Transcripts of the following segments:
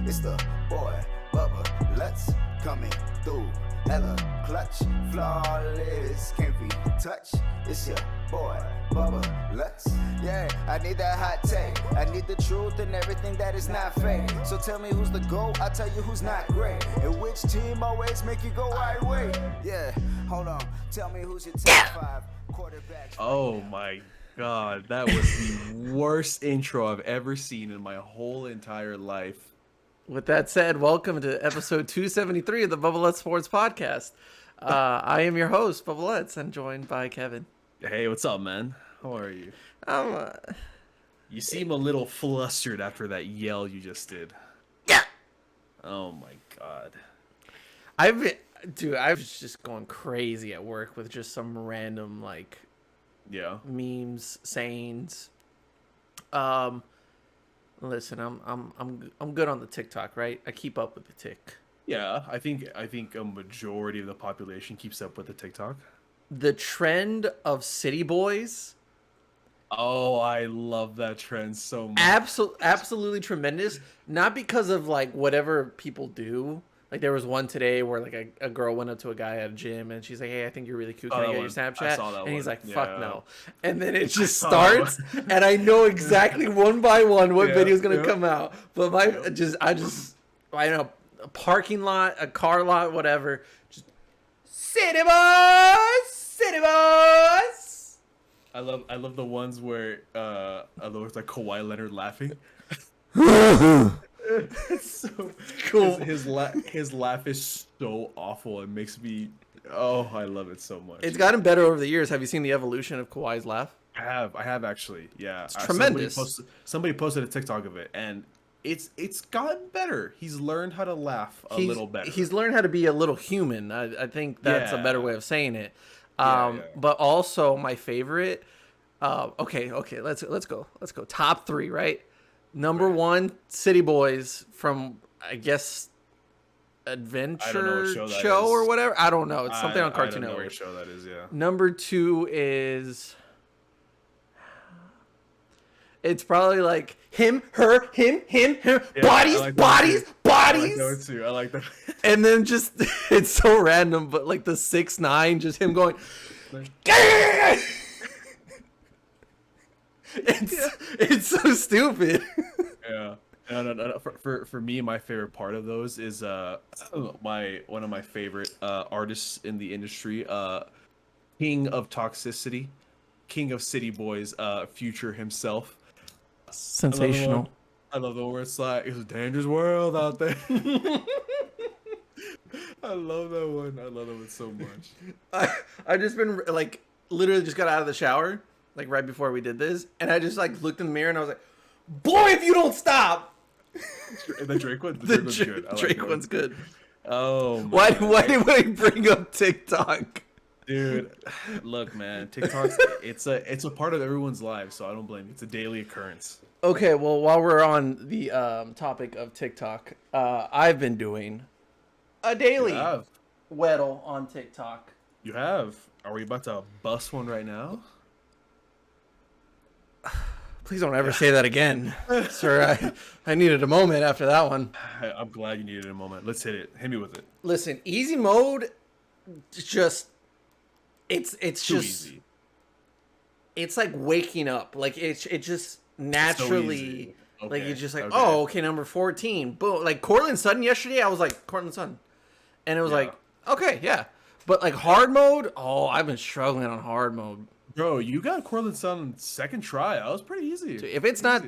It's the boy, Bubba, let's coming through. Hella clutch, flawless, can't be touched. It's your boy, Bubba, let's. Yeah, I need that hot take. I need the truth and everything that is not fake. So tell me who's the GOAT, I'll tell you who's not great. And which team always make you go right way. Yeah, hold on, tell me who's your top 5 quarterbacks. Oh my God, that was the worst intro I've ever seen in my whole entire life. With that said, welcome to episode 273 of the Bubble Let's Sports Podcast. I am your host, Bubble Let's, and joined by Kevin. Hey, what's up, man? How are you? You seem a little flustered after that yell you just did. Yeah. Oh my God. I was just going crazy at work with just some random memes, sayings. Listen, I'm good on the TikTok, right? I keep up with the Tik. Yeah, I think a majority of the population keeps up with the TikTok. The trend of city boys. Oh, I love that trend so much. Absolutely tremendous. Not because of whatever people do. Like there was one today where a girl went up to a guy at a gym and she's like, "Hey, I think you're really cute. Can I get your Snapchat?" I saw that and he's one. like, "Fuck no." And then it just I saw that starts, and I know exactly one by one what video is gonna come out. But I know a parking lot, a car lot, whatever. Just city boys. I love the ones where it's like Kawhi Leonard laughing. It's so cool. His laugh is so awful. It makes me I love it so much. It's gotten better over the years. Have you seen the evolution of Kawhi's laugh? I have actually. Yeah. It's tremendous. Somebody posted a TikTok of it and it's gotten better. He's learned how to laugh a little better. He's learned how to be a little human. I think that's a better way of saying it. But also my favorite okay, let's go. Top 3, right? Number 1, City Boys from, I guess, Adventure Show or whatever. I don't know. It's something on Cartoon Network. I don't know what show that is, yeah. Number 2 is... It's probably like him, her. Yeah, bodies. I like that. And then just, it's so random, but the 6ix9ine, just him going... It's so stupid. Yeah. No. For me, my favorite part of those is one of my favorite artists in the industry, King of Toxicity, King of City Boys, Future himself. Sensational. I love the one where it's like, it's a dangerous world out there. I love that one. I love that one so much. I just been literally just got out of the shower right before we did this, and I just looked in the mirror and I was like, "Boy, if you don't stop!" The Drake one. The Drake's good. Drake one's good. Oh. Why did we bring up TikTok? Dude, look, man, TikTok's it's a part of everyone's life, so I don't blame you. It's a daily occurrence. Okay, well, while we're on the topic of TikTok, I've been doing a daily Weddle on TikTok. You have? Are we about to bust one right now? Please don't ever say that again, sir. I needed a moment after that one. I'm glad you needed a moment. Let's hit it. Hit me with it. Listen, easy mode, just it's just easy. It's like waking up. It just naturally so okay. It's just okay, number 14. Boom. Like Cortland Sutton yesterday, I was like Cortland Sutton, and it was okay, yeah. But hard mode, I've been struggling on hard mode. Bro, you got Cortland Sutton second try. That was pretty easy. If it's not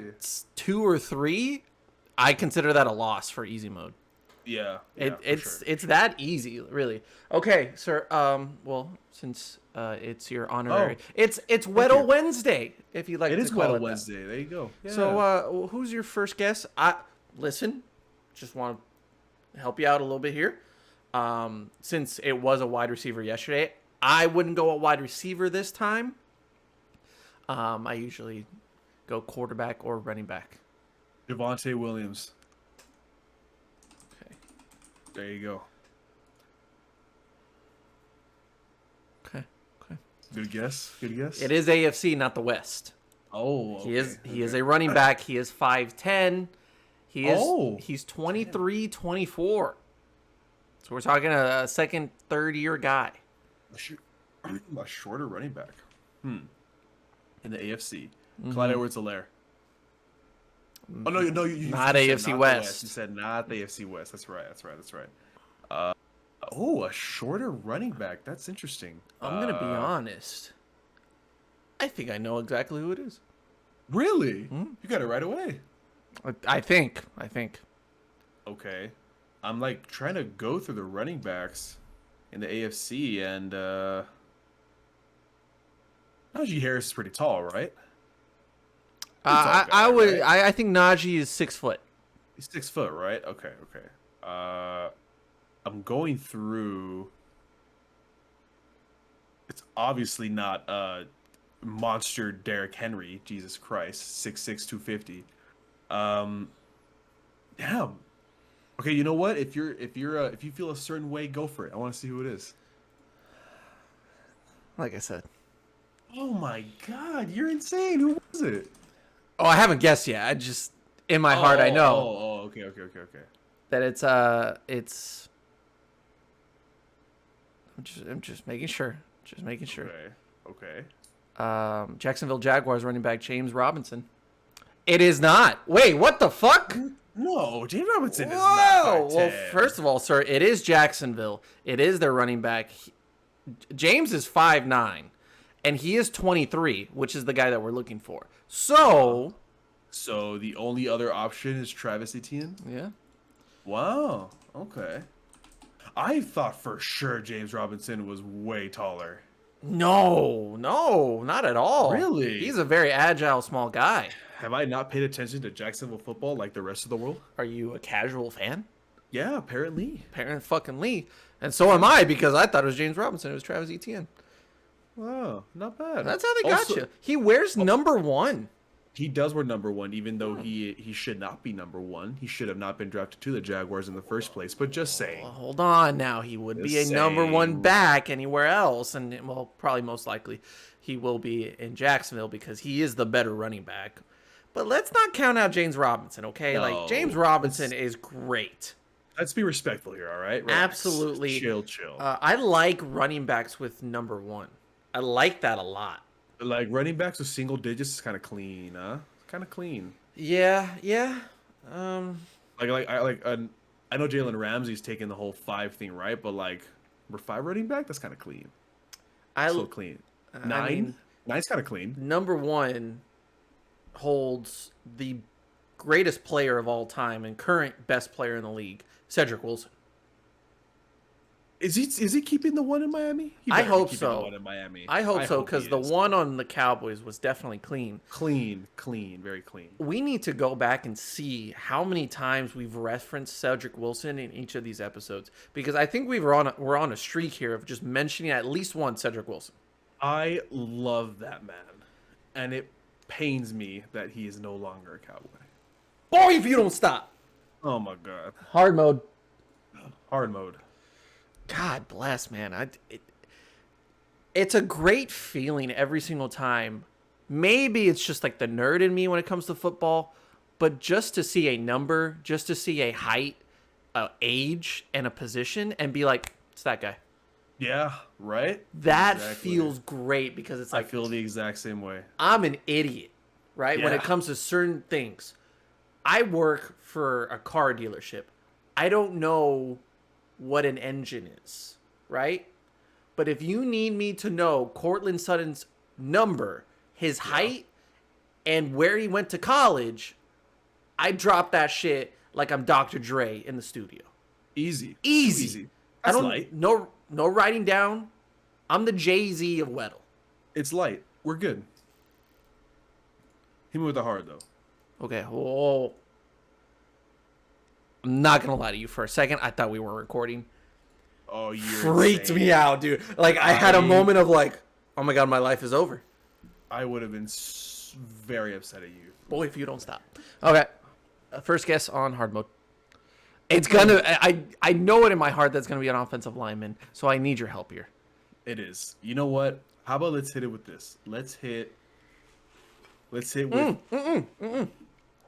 2 or 3, I consider that a loss for easy mode. Yeah, it's that easy, really. Okay, sir. Well, since it's your honorary, it's Weddle Wednesday. If you like, it is Weddle Wednesday. There you go. Yeah. So, who's your first guess? Listen, just want to help you out a little bit here. Since it was a wide receiver yesterday, I wouldn't go a wide receiver this time. I usually go quarterback or running back. Javonte Williams. Okay. There you go. Okay. Good guess. It is AFC, not the West. Oh, okay. He is a running back. He is 5'10". He's 23, 24. So we're talking a second, third year guy. A shorter running back. In the AFC. Clyde Edwards-Helaire. Oh no, you not said AFC not West. You said not the AFC West. That's right. A shorter running back. That's interesting. I'm gonna be honest. I think I know exactly who it is. Really? You got it right away. I think. Okay. I'm like trying to go through the running backs in the AFC, and Najee Harris is pretty tall, right? I think Najee is 6 foot. He's 6 foot, right? Okay. I'm going through. It's obviously not monster Derrick Henry. Jesus Christ, 6'6", 250. Damn. Okay, you know what? If you feel a certain way, go for it. I want to see who it is. Like I said. Oh my God, you're insane. Who was it? Oh, I haven't guessed yet. I just in my heart I know. Okay. That it's. I'm just making sure. Okay. Jacksonville Jaguars running back James Robinson. It is not. Wait, what the fuck? No, James Robinson is not. Well, first of all, sir, it is Jacksonville. It is their running back. James is 5'9", and he is 23, which is the guy that we're looking for. So the only other option is Travis Etienne? Yeah. Wow. Okay. I thought for sure James Robinson was way taller. No, not at all. Really? He's a very agile, small guy. Have I not paid attention to Jacksonville football like the rest of the world? Are you a casual fan? Yeah, apparently. Apparently. And so am I, because I thought it was James Robinson. It was Travis Etienne. Wow, not bad. That's how they got you. He wears number 1. He does wear number 1, even though he should not be number 1. He should have not been drafted to the Jaguars in the first place. But just saying. Well, hold on now. He would be a number 1 back anywhere else. And, well, probably most likely he will be in Jacksonville because he is the better running back. But let's not count out James Robinson, okay? No, like, James Robinson is great. Let's be respectful here, all right? Relax. Absolutely. Chill. I like running backs with number 1. I like that a lot. Like, running backs with single digits is kind of clean, huh? Kind of clean. Yeah. I know Jalen Ramsey's taking the whole 5 thing, right? But like, number 5 running back, that's kind of clean. So clean. 9, 9's kind of clean. Number 1 holds the greatest player of all time and current best player in the league, Cedric Wilson. Is he keeping the 1 in Miami? I hope so. The 1 in Miami. I hope so, because the 1 on the Cowboys was definitely clean. Clean, very clean. We need to go back and see how many times we've referenced Cedric Wilson in each of these episodes, because I think we're on a streak here of just mentioning at least one Cedric Wilson. I love that man, and it pains me that he is no longer a Cowboy. Boy, if you don't stop. Oh my God. Hard mode. God bless, man. It's a great feeling every single time. Maybe it's just like the nerd in me when it comes to football, but just to see a number, just to see a height, a age, and a position, and be like, it's that guy. Yeah, right? That feels great, because it's like, I feel the exact same way. I'm an idiot, right? Yeah. When it comes to certain things. I work for a car dealership. I don't know what an engine is, right? But if you need me to know Cortland Sutton's number, his height, and where he went to college, I drop that shit like I'm Dr. Dre in the studio. Easy. That's light. No writing down. I'm the Jay-Z of Weddle. It's light. We're good. Hit me with the hard, though. Okay. Whoa. I'm not gonna lie to you. For a second, I thought we weren't recording. Oh, you freaked me out, dude. Like, I had a moment of like, oh my God, my life is over. I would have been very upset at you. Boy, if you don't stop. Okay. First guess on hard mode. It's gonna. I know it in my heart that's gonna be an offensive lineman. So I need your help here. It is. You know what? How about let's hit it with this? Let's hit with.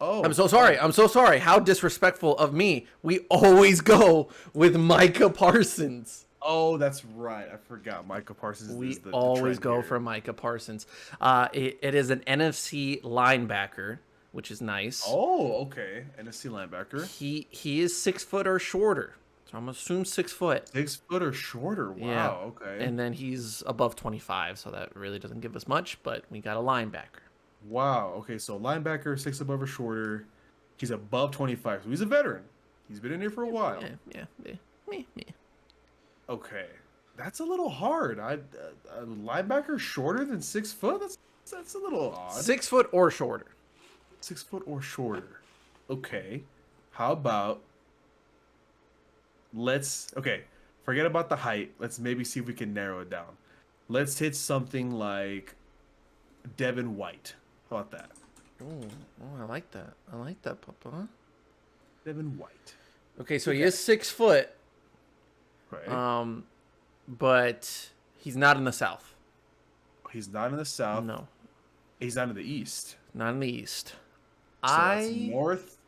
Oh, I'm so sorry. I'm so sorry. How disrespectful of me. We always go with Micah Parsons. Oh, that's right. I forgot. Micah Parsons We is the always trend go here. for Micah Parsons. It is an NFC linebacker, which is nice. Oh, okay. NFC linebacker. He is 6 foot or shorter. So I'm gonna assume 6 foot. 6 foot or shorter. Wow. Okay. And then he's above 25, so that really doesn't give us much, but we got a linebacker. Wow. Okay. So linebacker, 6 above or shorter. He's above 25. So he's a veteran. He's been in here for a while. Yeah. Okay. That's a little hard. A linebacker shorter than 6 foot? That's a little odd. 6 foot or shorter. 6 foot or shorter. Okay. How about forget about the height. Let's maybe see if we can narrow it down. Let's hit something like Devin White. How about that? Oh, I like that. I like that, Papa. Devin White. Okay, so he is 6 foot. Right. But he's not in the South. He's not in the South. No. He's not in the East. Not in the East. So that's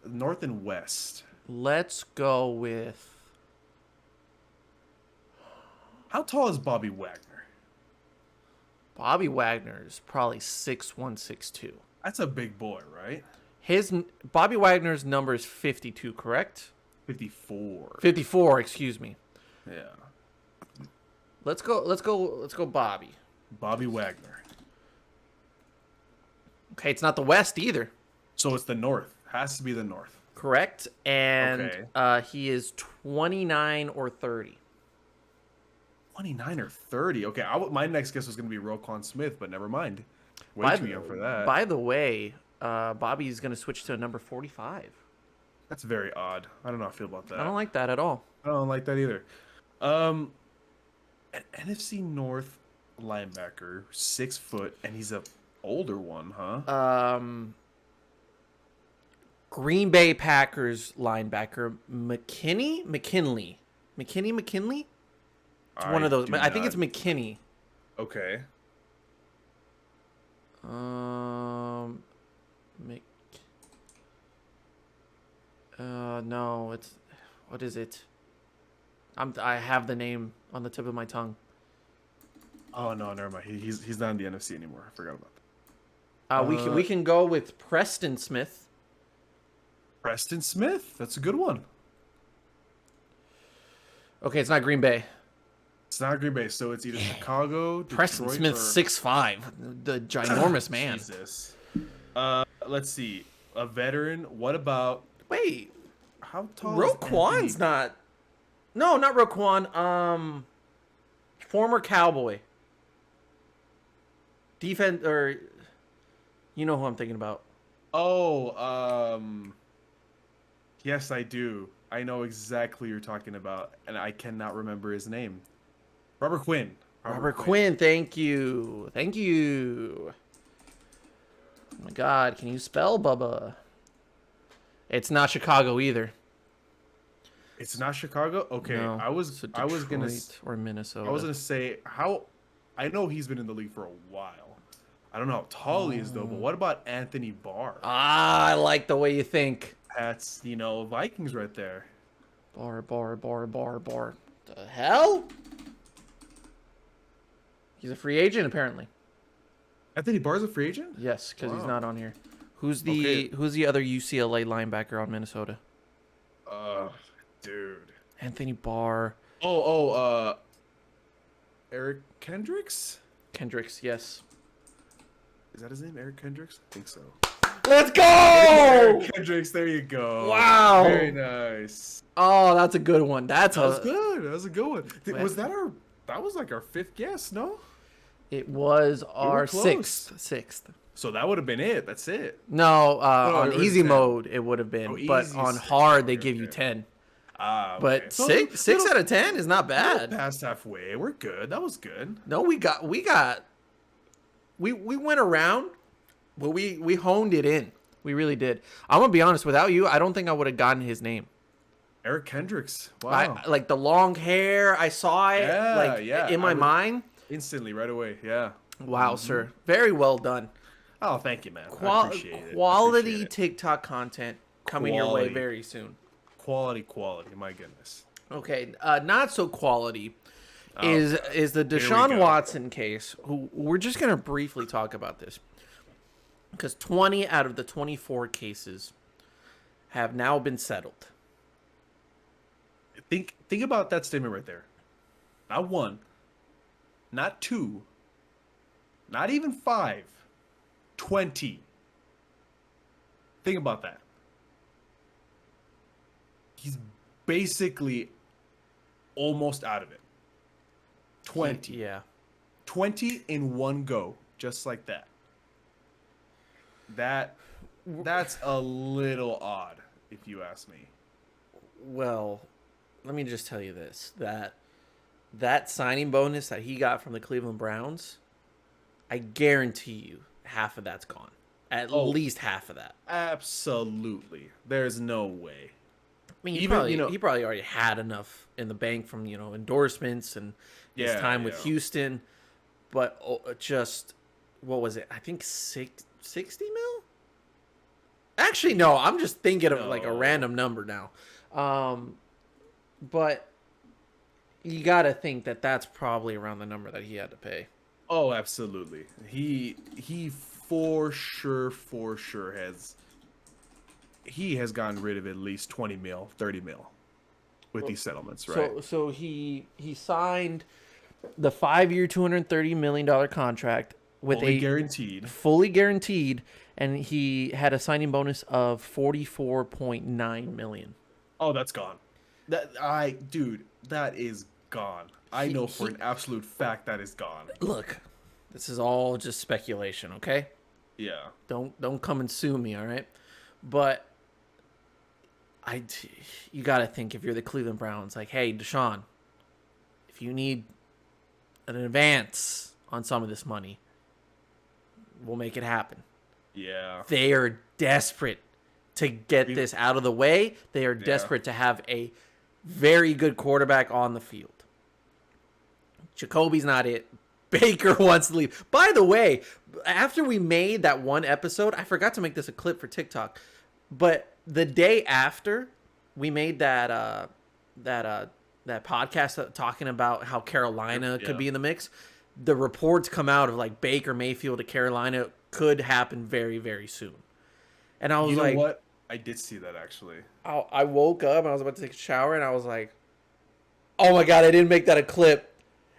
north and west. Let's go with... How tall is Bobby Wagner? Bobby Wagner is probably 6'1", 6'2". That's a big boy, right? Bobby Wagner's number is 52, correct? 54. 54, excuse me. Yeah. Let's go Bobby. Bobby Wagner. Okay, it's not the West either. So it's the North. Has to be the North. Correct. And Okay. He is 29 or 30. 29 or 30. Okay, my next guess was going to be Roquan Smith, but never mind. Way too young for that. By the way, Bobby is going to switch to a number 45. That's very odd. I don't know how I feel about that. I don't like that at all. I don't like that either. An NFC North linebacker, 6 foot, and he's a older one, huh? Green Bay Packers linebacker McKinley. It's one of those. I think it's McKinney. Okay. No, it's what is it? I have the name on the tip of my tongue. Oh no, never mind. He's not in the NFC anymore. I forgot about that. We can go with Preston Smith. Preston Smith. That's a good one. Okay, it's not Green Bay. It's not Green Bay, so it's either Chicago, Detroit, Preston Smith, 6'5", the ginormous man. Jesus. Let's see. A veteran. What about? Wait, How tall? Roquan's not. No, not Roquan. Former Cowboy. Defense, or you know who I'm thinking about. Oh, yes, I do. I know exactly who you're talking about, and I cannot remember his name. Robert Quinn. Robert Quinn. Thank you. Thank you. Oh my God, can you spell Bubba? It's not Chicago either. It's not Chicago. Okay, No, I was gonna or Minnesota. I was gonna say how. I know he's been in the league for a while. I don't know how tall he is though. But what about Anthony Barr? I like the way you think. That's Vikings right there. Barr. The hell? He's a free agent apparently. Anthony Barr's a free agent? Yes, because he's Wow. not on here. Who's the other UCLA linebacker on Minnesota? Dude. Anthony Barr. Eric Kendricks? Kendricks, yes. Is that his name? Eric Kendricks? I think so. Let's go! Eric Kendricks, there you go. Wow. Very nice. Oh, that's a good one. That was good. That was a good one. That was like our fifth guess, no? It was our close. sixth. So that would have been it. That's it. No, on it was easy 10. mode it would have been, but easy on is 10. hard they Okay, give you okay. 10. Okay. But So six out of 10 is not bad. Past halfway. We're good. That was good. No, we went around, but we honed it in. We really did. I'm gonna be honest. Without you, I don't think I would have gotten his name. Eric Kendricks. Wow. Like the long hair, I saw it. Yeah, yeah. In my mind. Instantly, right away. Yeah. Wow, sir. Very well done. Oh, thank you, man. I appreciate it. Quality Appreciate it. TikTok content coming your way very soon. Quality. My goodness. Okay, not so quality Oh, is the Here we Deshaun go. Watson case. Who we're just gonna briefly talk about this because 20 out of the 24 cases have now been settled. Think about that statement right there. Not one, not two, not even 5, 20. Think about that. He's basically almost out of it. 20. Yeah. 20 in one go, just like that. That's a little odd, if you ask me. Well, let me just tell you this: that signing bonus that he got from the Cleveland Browns, I guarantee you, half of that's gone. At least half of that. Absolutely, there's no way. I mean, he probably already had enough in the bank from endorsements and his time with Houston, but just what was it? I think 60 mil. Actually, no. I'm just thinking of like a random number now. But you got to think that that's probably around the number that he had to pay. Oh, absolutely. He for sure has gotten rid of at least 20 mil, 30 mil with these settlements, right? So he signed the 5-year, $230 million contract with fully guaranteed, and he had a signing bonus of $44.9 million. Oh, that's gone. That is gone. I know for an absolute fact that is gone. Look, this is all just speculation, okay? Yeah. Don't come and sue me, all right? But you got to think, if you're the Cleveland Browns, like, hey, Deshaun, if you need an advance on some of this money, we'll make it happen. Yeah. They are desperate to get this out of the way. They are desperate to have a very good quarterback on the field. Jacoby's not it. Baker wants to leave. By the way, after we made that one episode, I forgot to make this a clip for TikTok, but the day after we made that podcast talking about how Carolina could be in the mix, the reports come out of like Baker Mayfield to Carolina could happen very, very soon. And I was you know like, what? I did see that actually. I woke up and I was about to take a shower and I was like, oh my God, I didn't make that a clip.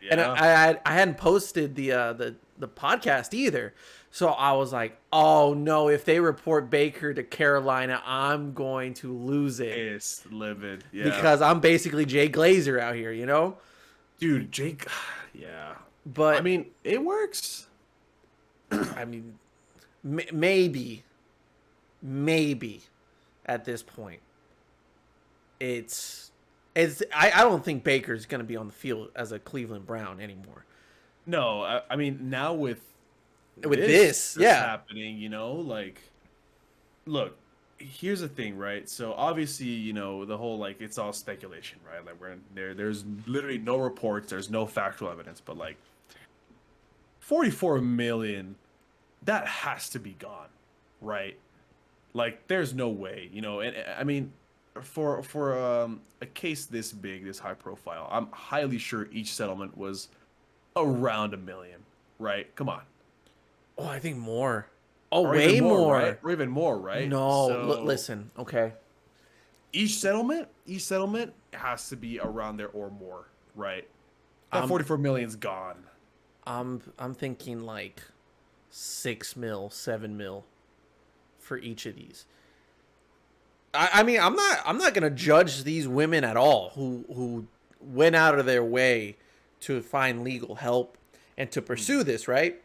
Yeah. And I hadn't posted the podcast either. So I was like, oh no, if they report Baker to Carolina, I'm going to lose it. It's livid. Yeah. Because I'm basically Jay Glazer out here, you know? Dude, Jake, yeah. But I mean, it works. I mean, maybe at this point, I don't think Baker's going to be on the field as a Cleveland Brown anymore. No, I mean, now with this happening, like, look, here's the thing, right? So obviously, the whole, like, it's all speculation, right? Like, there's literally no reports, there's no factual evidence, but like 44 million, that has to be gone, right? Like, there's no way, and I mean, for a case this big, this high profile, I'm highly sure each settlement was around $1 million, right? Come on. Oh, I think more. Oh, or way more. Right? Or even more, right? No, listen, okay. Each settlement has to be around there or more, right? That 44 million's gone. I'm thinking like 6 mil, 7 mil for each of these. I mean, I'm not gonna judge these women at all who went out of their way to find legal help and to pursue this, right?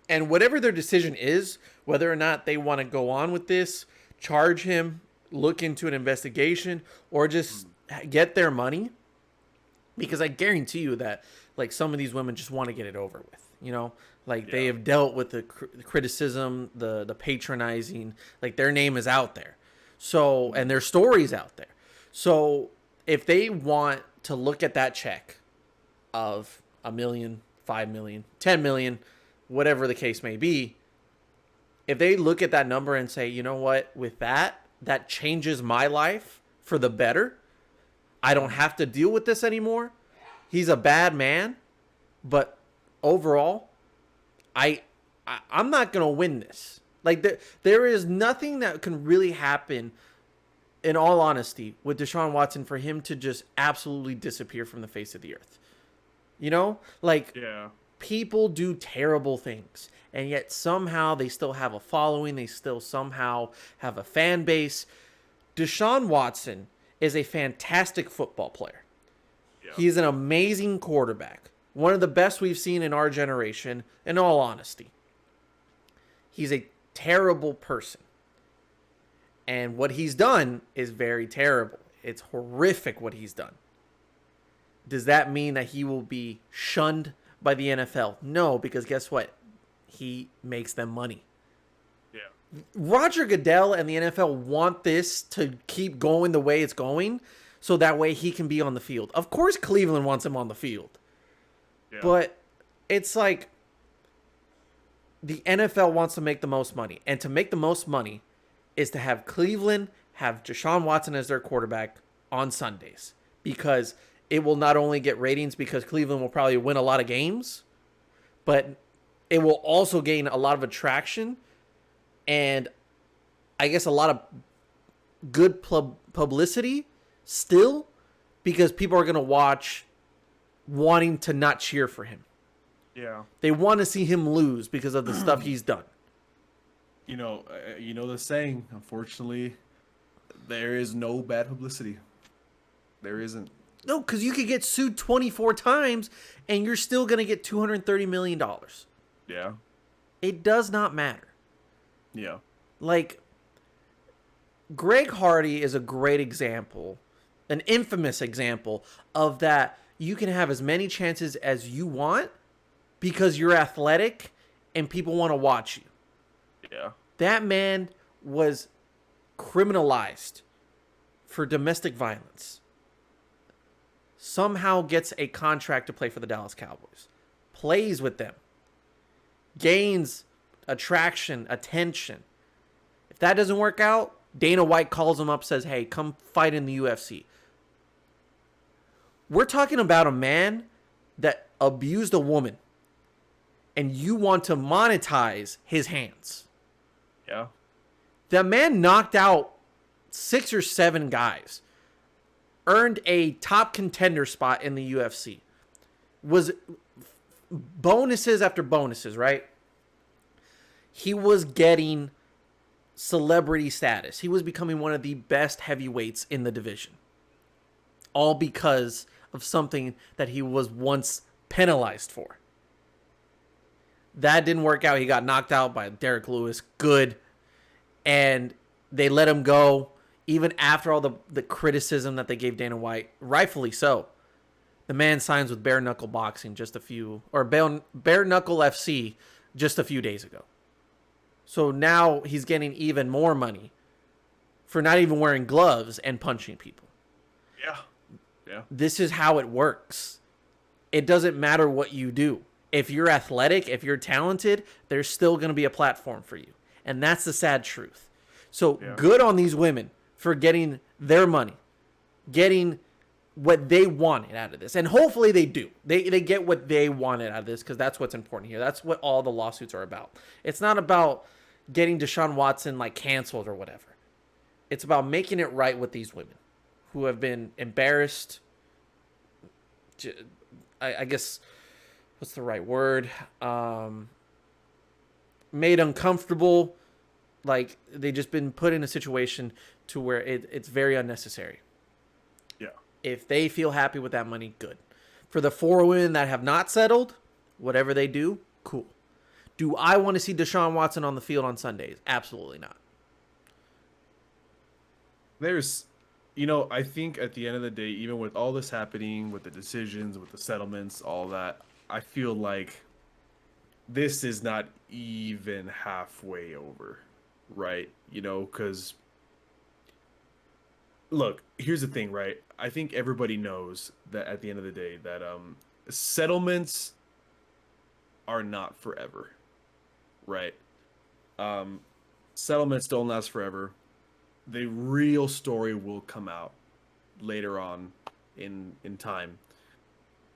And whatever their decision is, whether or not they want to go on with this, charge him, look into an investigation, or just get their money, because I guarantee you that like some of these women just want to get it over with, they have dealt with the criticism, the patronizing, like their name is out there. So, and their story's out there. So if they want to look at that check of $1 million, $5 million, $10 million, whatever the case may be, if they look at that number and say, you know what, with that changes my life for the better. I don't have to deal with this anymore. He's a bad man, but overall, I'm not gonna win this. Like there is nothing that can really happen, in all honesty, with Deshaun Watson for him to just absolutely disappear from the face of the earth. You know, like people do terrible things, and yet somehow they still have a following. They still somehow have a fan base. Deshaun Watson is a fantastic football player. Yeah. He's an amazing quarterback. One of the best we've seen in our generation, in all honesty. He's a terrible person. And what he's done is very terrible. It's horrific what he's done. Does that mean that he will be shunned by the NFL? No, because guess what? He makes them money. Yeah. Roger Goodell and the NFL want this to keep going the way it's going, so that way he can be on the field. Of course Cleveland wants him on the field. Yeah. But it's like the NFL wants to make the most money. And to make the most money is to have Cleveland have Deshaun Watson as their quarterback on Sundays. Because it will not only get ratings because Cleveland will probably win a lot of games, but it will also gain a lot of attraction and I guess a lot of good publicity still, because people are going to watch wanting to not cheer for him. Yeah. They want to see him lose because of the stuff he's done. You know the saying, unfortunately, there is no bad publicity. There isn't. No, because you could get sued 24 times and you're still going to get $230 million. Yeah. It does not matter. Yeah. Like, Greg Hardy is a great example, an infamous example of that. You can have as many chances as you want because you're athletic and people want to watch you. Yeah. That man was criminalized for domestic violence. Somehow gets a contract to play for the Dallas Cowboys. Plays with them. Gains attraction, attention. If that doesn't work out, Dana White calls him up, says, hey, come fight in the UFC. We're talking about a man that abused a woman, and you want to monetize his hands. Yeah. That man knocked out 6 or 7 guys. Earned a top contender spot in the UFC. Was bonuses after bonuses, right? He was getting celebrity status. He was becoming one of the best heavyweights in the division. All because of something that he was once penalized for. That didn't work out. He got knocked out by Derek Lewis. Good. And they let him go. Even after all the criticism that they gave Dana White, rightfully so. The man signs with Bare Knuckle Boxing Bare Knuckle FC just a few days ago. So now he's getting even more money for not even wearing gloves and punching people. Yeah. Yeah. This is how it works. It doesn't matter what you do. If you're athletic, if you're talented, there's still going to be a platform for you. And that's the sad truth. So good on these women for getting their money, getting what they wanted out of this. And hopefully they do. They get what they wanted out of this, because that's what's important here. That's what all the lawsuits are about. It's not about getting Deshaun Watson like canceled or whatever. It's about making it right with these women who have been embarrassed. I guess, what's the right word? Made uncomfortable. Like, they just been put in a situation to where it's very unnecessary. Yeah. If they feel happy with that money, good. For the 4 women that have not settled, whatever they do, cool. Do I want to see Deshaun Watson on the field on Sundays? Absolutely not. I think at the end of the day, even with all this happening, with the decisions, with the settlements, all that, I feel like this is not even halfway over. Right, because look, here's the thing, right? I think everybody knows that at the end of the day that settlements are not forever, right? Settlements don't last forever. The real story will come out later on in time.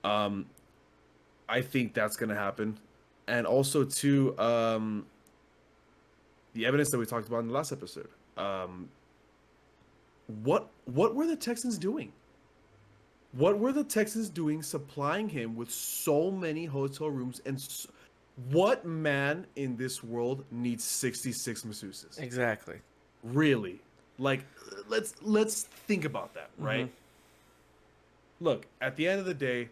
I think that's gonna happen, and also too, the evidence that we talked about in the last episode. What were the Texans doing? What were the Texans doing supplying him with so many hotel rooms? And what man in this world needs 66 masseuses? Exactly. Really? Like, let's think about that, right? Look, at the end of the day,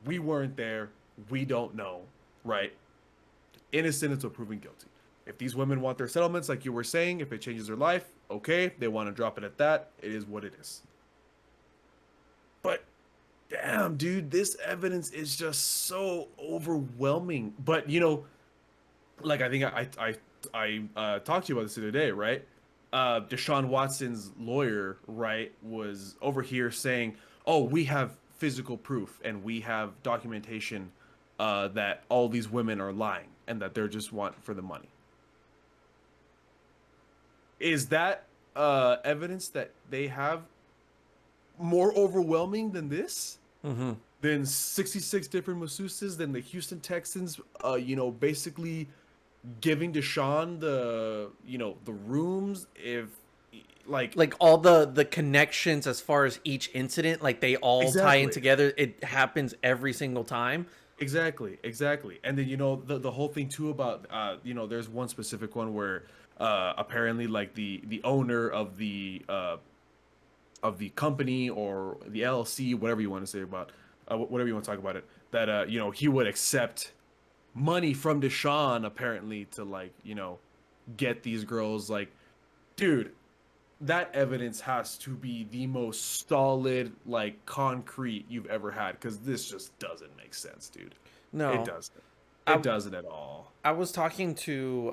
we weren't there. We don't know, right? Innocent until proven guilty. If these women want their settlements, like you were saying, if it changes their life, okay. They want to drop it at that. It is what it is. But damn, dude, this evidence is just so overwhelming. But like I think I talked to you about this the other day, right? Deshaun Watson's lawyer, right, was over here saying, "Oh, we have physical proof and we have documentation that all these women are lying and that they're just want for the money." Is that evidence that they have more overwhelming than this? Than 66 different masseuses, than the Houston Texans, basically giving Deshaun the rooms, if like all the connections as far as each incident, like they all tie in together. It happens every single time. Exactly. And then the whole thing too about there's one specific one where apparently like the owner of the company or the LLC, whatever you want to say about whatever you want to talk about it, that he would accept money from Deshaun apparently to like get these girls. Like, dude, that evidence has to be the most solid, like concrete you've ever had, because this just doesn't make sense, dude. No, it doesn't. It doesn't at all. I was talking to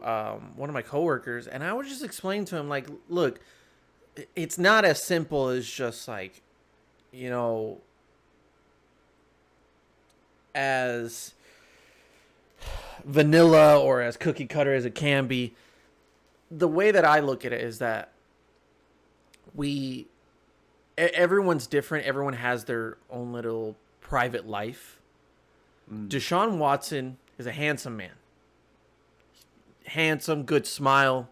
one of my coworkers, and I was just explaining to him, like, look, it's not as simple as just like, as vanilla or as cookie cutter as it can be. The way that I look at it is that everyone's different. Everyone has their own little private life. Deshaun Watson is a handsome man. Handsome, good smile.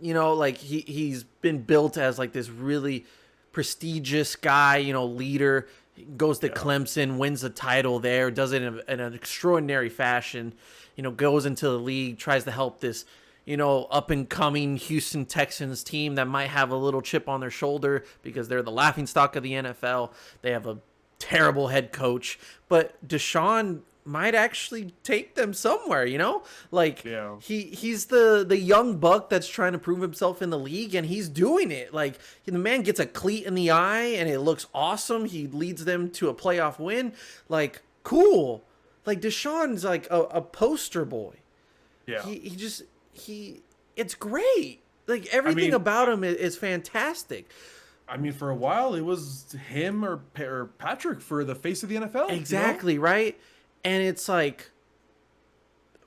Like he's been built as like this really prestigious guy, leader. Goes to Clemson, wins a title there, does it in an extraordinary fashion, goes into the league, tries to help this, up and coming Houston Texans team that might have a little chip on their shoulder because they're the laughingstock of the NFL. They have a terrible head coach, but Deshaun might actually take them somewhere, like he's the young buck that's trying to prove himself in the league, and he's doing it. Like, the man gets a cleat in the eye and it looks awesome. He leads them to a playoff win. Like, cool. Like, Deshaun's like a poster boy. Yeah. It's great. Like, everything about him is fantastic. I mean, for a while it was him or Patrick for the face of the NFL. Exactly, right? And it's like,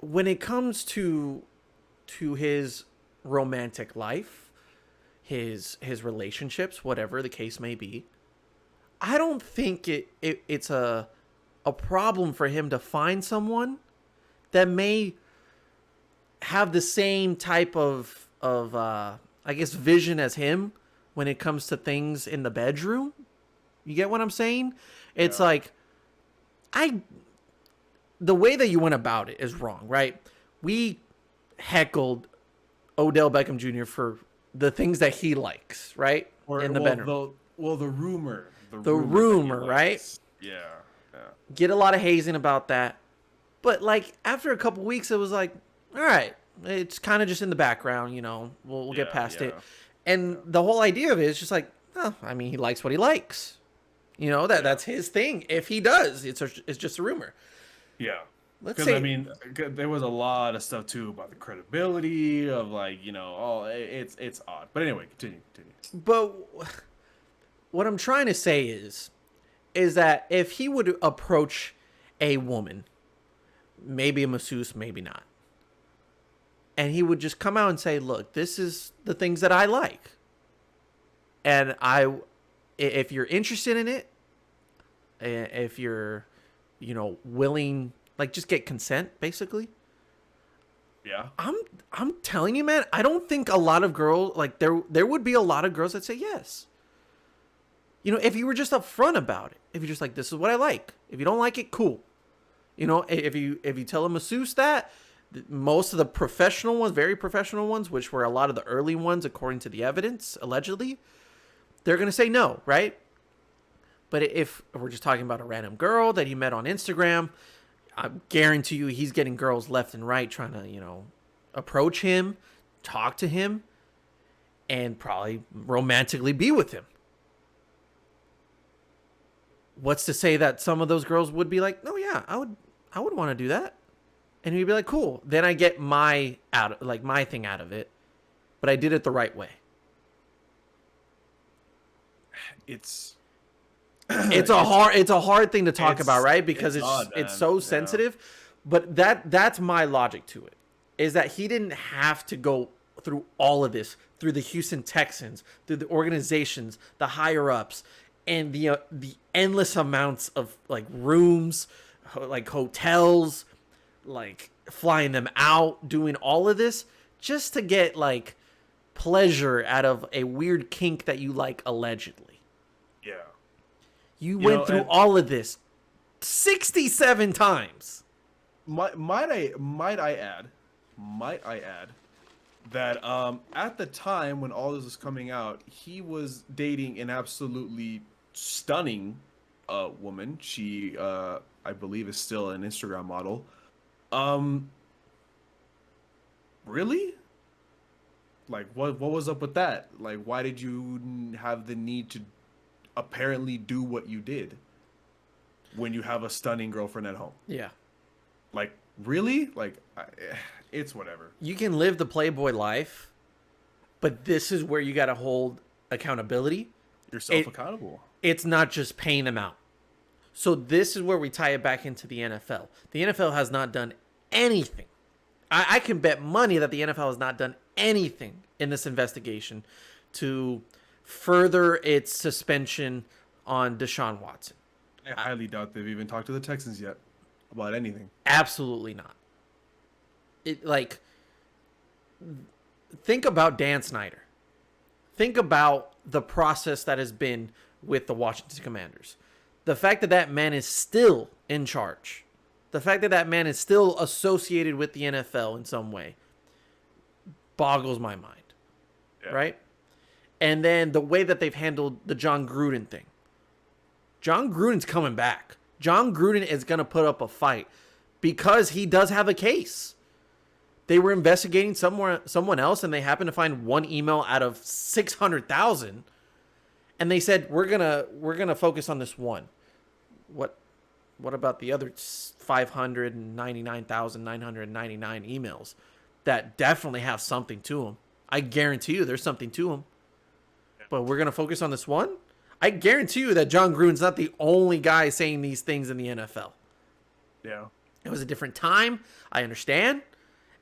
when it comes to his romantic life, his relationships, whatever the case may be, I don't think it's a problem for him to find someone that may have the same type of I guess vision as him when it comes to things in the bedroom. You get what I'm saying? It's like, the way that you went about it is wrong, right? We heckled Odell Beckham Jr. for the things that he likes, right? In the bedroom. The rumor. The rumor, right? Yeah. Get a lot of hazing about that. But, like, after a couple weeks, it was like, all right, it's kind of just in the background, we'll get past it. And the whole idea of it is just like, he likes what he likes. That's his thing. If he does, it's just a rumor. Yeah. Because, there was a lot of stuff, too, about the credibility of, like, it's odd. But anyway, continue. But what I'm trying to say is that if he would approach a woman, maybe a masseuse, maybe not, And he would just come out and say, look, this is the things that I like. And if you're interested in it, if you're, willing, like, just get consent, basically. Yeah. I'm telling you, man, I don't think a lot of girls, like, there would be a lot of girls that say yes. If you were just upfront about it. If you're just like, this is what I like. If you don't like it, cool. If you tell a masseuse that, most of the professional ones, very professional ones, which were a lot of the early ones, according to the evidence, allegedly, they're going to say no, right? But if we're just talking about a random girl that he met on Instagram, I guarantee you he's getting girls left and right trying to, approach him, talk to him, and probably romantically be with him. What's to say that some of those girls would be like, no, yeah, I would want to do that. And he'd be like, cool. Then I get my thing out of it, but I did it the right way. It's a hard thing to talk about, right? Because it's so sensitive. But that's my logic to it, is that he didn't have to go through all of this, through the Houston Texans, through the organizations, the higher ups, and the endless amounts of like rooms, like hotels, like flying them out, doing all of this just to get like pleasure out of a weird kink that you like allegedly. Yeah. You went through all of this 67 times. Might I add that at the time when all this was coming out, he was dating an absolutely stunning woman. She I believe is still an Instagram model. Really? Like, what was up with that? Like, why did you have the need to apparently do what you did when you have a stunning girlfriend at home? Yeah. Like, really? Like, it's whatever. You can live the Playboy life, but this is where you got to hold accountability. Yourself accountable. It's not just paying them out. So this is where we tie it back into the NFL. The NFL has not done anything. I can bet money that the NFL has not done anything in this investigation to further its suspension on Deshaun Watson. I highly doubt they've even talked to the Texans yet about anything. Absolutely not. Think about Dan Snyder. Think about the process that has been with the Washington Commanders. The fact that that man is still in charge. The fact that that man is still associated with the NFL in some way boggles my mind. Yeah. Right? And then the way that they've handled the John Gruden thing. John Gruden's coming back. John Gruden is going to put up a fight because he does have a case. They were investigating someone else, and they happened to find one email out of 600,000, and they said we're gonna focus on this one. What about the other 599,999 emails that definitely have something to them? I guarantee you there's something to them. But we're gonna focus on this one. I guarantee you that John Gruden's not the only guy saying these things in the NFL. Yeah, it was a different time. I understand.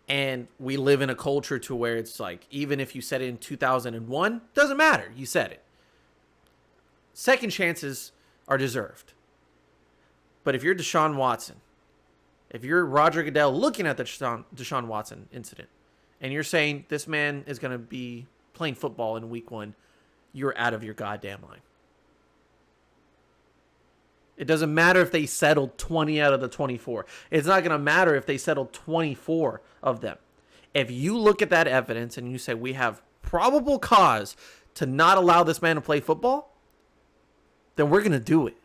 And we live in a culture to where it's like, even if you said it in 2001, doesn't matter. You said it. Second chances are deserved. But if you're Deshaun Watson, if you're Roger Goodell looking at the Deshaun Watson incident, and you're saying this man is going to be playing football in week 1, you're out of your goddamn line. It doesn't matter if they settled 20 out of the 24. It's not going to matter if they settled 24 of them. If you look at that evidence and you say we have probable cause to not allow this man to play football, then we're going to do it.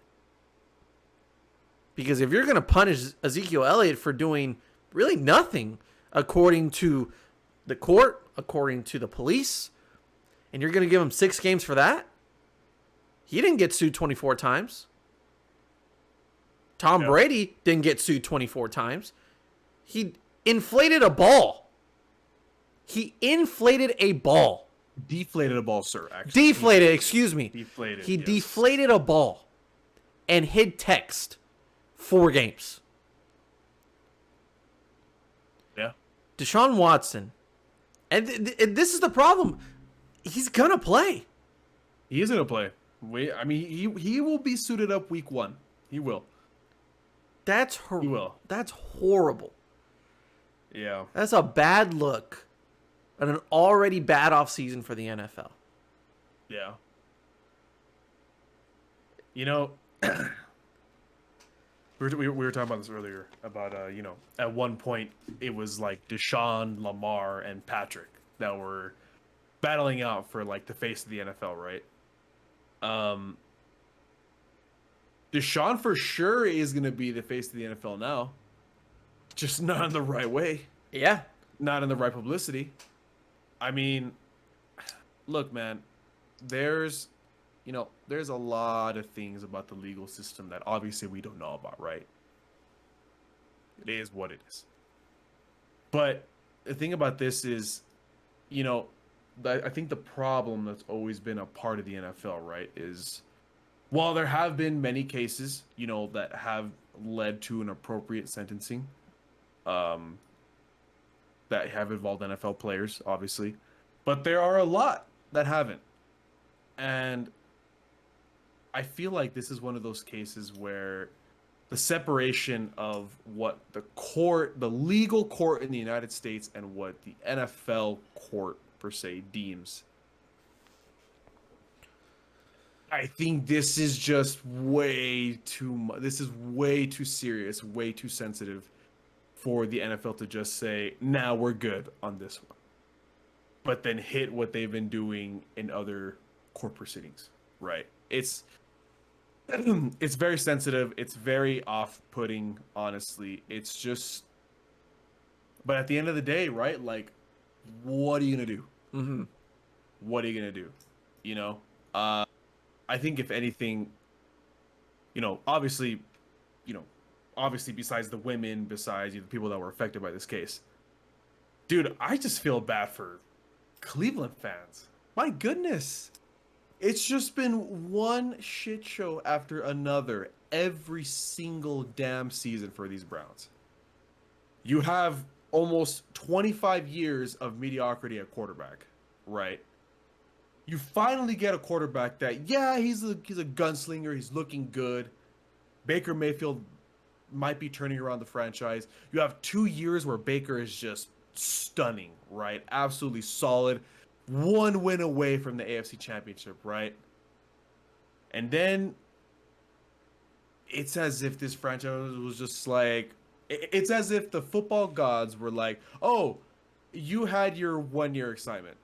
Because if you're going to punish Ezekiel Elliott for doing really nothing according to the court, according to the police, and you're going to give him 6 games for that, he didn't get sued 24 times. Tom Brady didn't get sued 24 times. He inflated a ball. He inflated a ball. Deflated a ball, sir. Actually. Deflated, excuse me. Deflated. He deflated a ball and hid text 4 games. Yeah. Deshaun Watson And this is the problem. He's gonna play. He is gonna play. He will be suited up week 1. He will. He will. That's horrible. Yeah. That's a bad look on an already bad offseason for the NFL. Yeah. You know, we were talking about this earlier about at one point it was like Deshaun, Lamar, and Patrick that were battling out for like the face of the NFL, right? Deshaun for sure is going to be the face of the NFL now. Just not in the right way. Yeah. Not in the right publicity. I mean, look, man, there's a lot of things about the legal system that obviously we don't know about, right? It is what it is. But the thing about this is, I think the problem that's always been a part of the NFL, right, is while there have been many cases, that have led to an appropriate sentencing, that have involved NFL players, obviously, but there are a lot that haven't. And I feel like this is one of those cases where the separation of what the legal court in the United States and what the NFL court per se deems. I think this is just way too much. This is way too serious, way too sensitive for the NFL to just say, "Nah, we're good on this one," but then hit what they've been doing in other court proceedings. Right? It's very sensitive. It's very off-putting. Honestly, it's just. But at the end of the day, right? Like, what are you gonna do? Mm-hmm. What are you gonna do? I think if anything, obviously, besides the women, besides the people that were affected by this case, dude, I just feel bad for Cleveland fans. My goodness. It's just been one shit show after another every single damn season for these Browns. You have almost 25 years of mediocrity at quarterback, right? You finally get a quarterback that, yeah, he's a gunslinger. He's looking good. Baker Mayfield might be turning around the franchise. You have 2 years where Baker is just stunning, right? Absolutely solid. One win away from the AFC Championship, right? And then it's as if this franchise was just like, it's as if the football gods were like, oh, you had your 1 year excitement.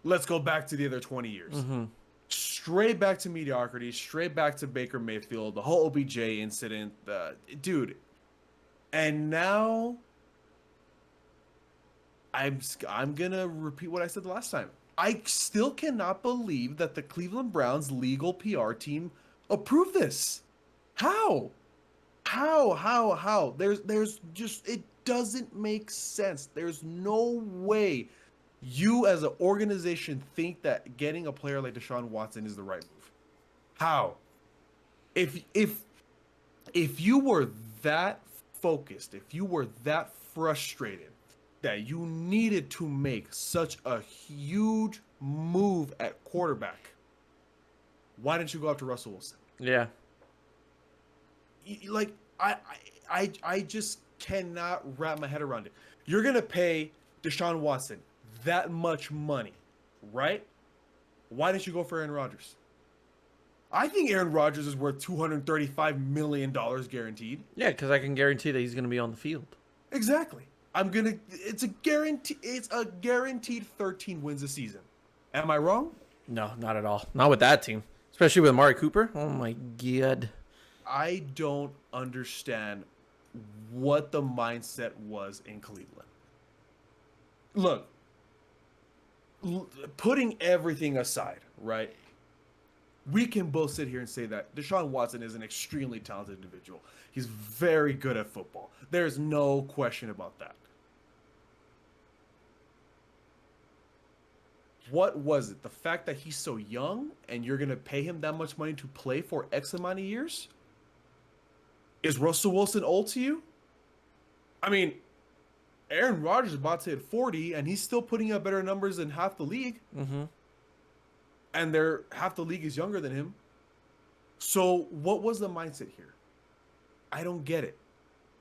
Let's go back to the other 20 years. Mm-hmm. Straight back to mediocrity, straight back to Baker Mayfield, the whole OBJ incident. Dude. And now I'm going to repeat what I said the last time. I still cannot believe that the Cleveland Browns legal PR team approved this. How? There's just, it doesn't make sense. There's no way you as an organization think that getting a player like Deshaun Watson is the right move. How? If you were that focused, if you were that frustrated that you needed to make such a huge move at quarterback, why didn't you go after Russell Wilson? Yeah. Like, I just cannot wrap my head around it. You're going to pay Deshaun Watson that much money, right? Why didn't you go for Aaron Rodgers? I think Aaron Rodgers is worth $235 million guaranteed. Yeah, because I can guarantee that he's going to be on the field. Exactly. It's a guaranteed 13 wins a season. Am I wrong? No, not at all. Not with that team. Especially with Amari Cooper. Oh my God. I don't understand what the mindset was in Cleveland. Look, putting everything aside, right? We can both sit here and say that Deshaun Watson is an extremely talented individual. He's very good at football. There's no question about that. What was it? The fact that he's so young and you're going to pay him that much money to play for X amount of years? Is Russell Wilson old to you? I mean, Aaron Rodgers is about to hit 40, and he's still putting up better numbers than half the league. Mm-hmm. And half the league is younger than him. So what was the mindset here? I don't get it.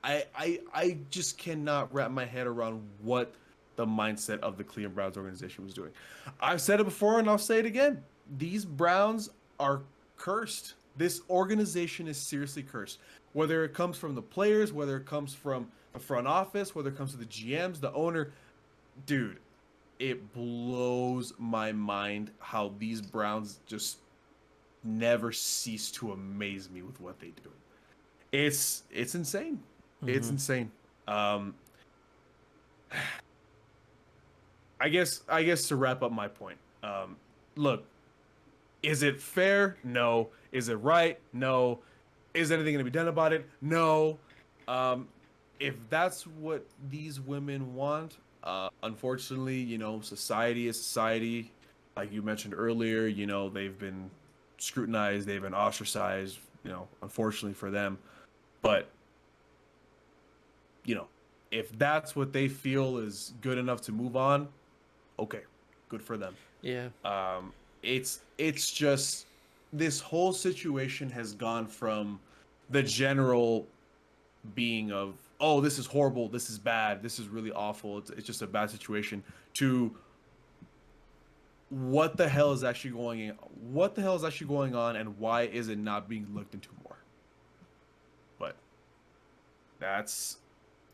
I just cannot wrap my head around what the mindset of the Cleveland Browns organization was doing. I've said it before and I'll say it again. These Browns are cursed. This organization is seriously cursed. Whether it comes from the players, whether it comes from the front office, whether it comes to the GMs, the owner, dude, it blows my mind how these Browns just never cease to amaze me with what they do. It's insane. Mm-hmm. It's insane. I guess to wrap up my point. Look, is it fair? No. Is it right? No. Is anything going to be done about it? No. If that's what these women want, unfortunately, you know, society is society. Like you mentioned earlier, you know, they've been scrutinized, they've been ostracized, you know, unfortunately for them. But, you know, if that's what they feel is good enough to move on, okay, good for them. Yeah. It's just this whole situation has gone from the general being of, oh, this is horrible, this is bad, this is really awful, it's just a bad situation, to what the hell is actually going on? What the hell is actually going on, and why is it not being looked into more? But that's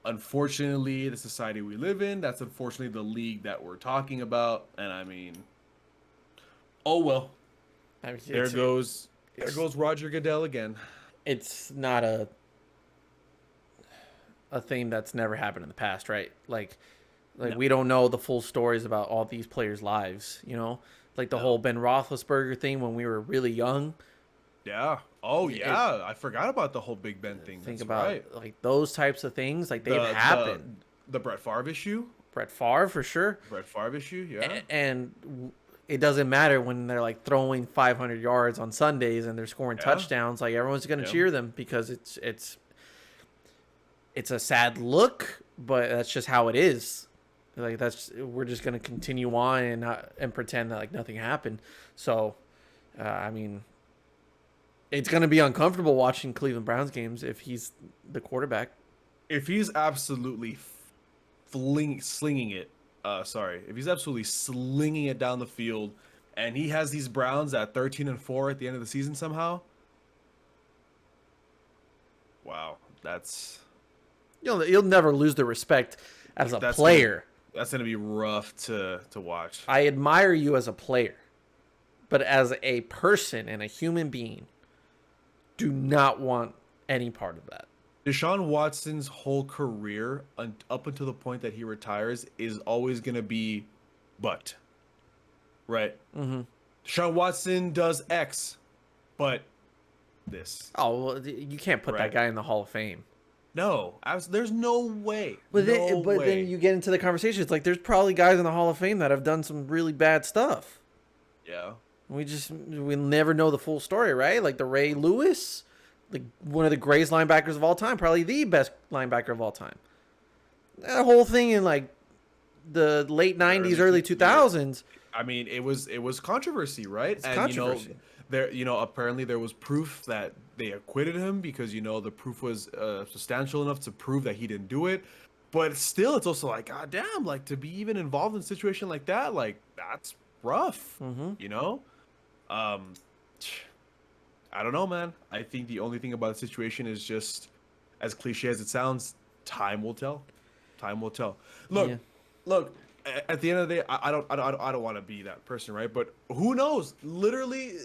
unfortunately the society we live in. That's unfortunately the league that we're talking about. And I mean, oh well. I mean, there goes Roger Goodell again. It's not a thing that's never happened in the past, right? Like no. We don't know the full stories about all these players' lives, you know? Like the whole Ben Roethlisberger thing when we were really young. Yeah. Oh, yeah. I forgot about the whole Big Ben thing. Think about like those types of things. Like they've happened. The Brett Favre issue. Brett Favre, for sure. Brett Favre issue, yeah. And it doesn't matter when they're like throwing 500 yards on Sundays and they're scoring touchdowns. Like everyone's going to cheer them because it's a sad look, but that's just how it is. Like we're just gonna continue on and pretend that like nothing happened. So, I mean, it's gonna be uncomfortable watching Cleveland Browns games if he's the quarterback. If he's absolutely slinging it, if he's absolutely slinging it down the field, and he has these Browns at 13-4 at the end of the season somehow. Wow, that's you'll never lose the respect as a player. That's going to be rough to watch. I admire you as a player, but as a person and a human being, do not want any part of that. Deshaun Watson's whole career, up until the point that he retires, is always going to be but. Right? Mm-hmm. Deshaun Watson does X, but this. Oh, well, you can't put that guy in the Hall of Fame. No, there's no way. But then you get into the conversation. It's like there's probably guys in the Hall of Fame that have done some really bad stuff. Yeah. We never know the full story, right? Like the Ray Lewis, like one of the greatest linebackers of all time, probably the best linebacker of all time. That whole thing in like the late 90s, early 2000s. I mean, it was controversy, right? It's controversy. Apparently there was proof that they acquitted him because, the proof was substantial enough to prove that he didn't do it. But still, it's also like, God damn, like to be even involved in a situation like that, like that's rough, mm-hmm. I don't know, man. I think the only thing about the situation is just, as cliche as it sounds, time will tell. Time will tell. Look. At the end of the day, I don't want to be that person, right? But who knows? Literally,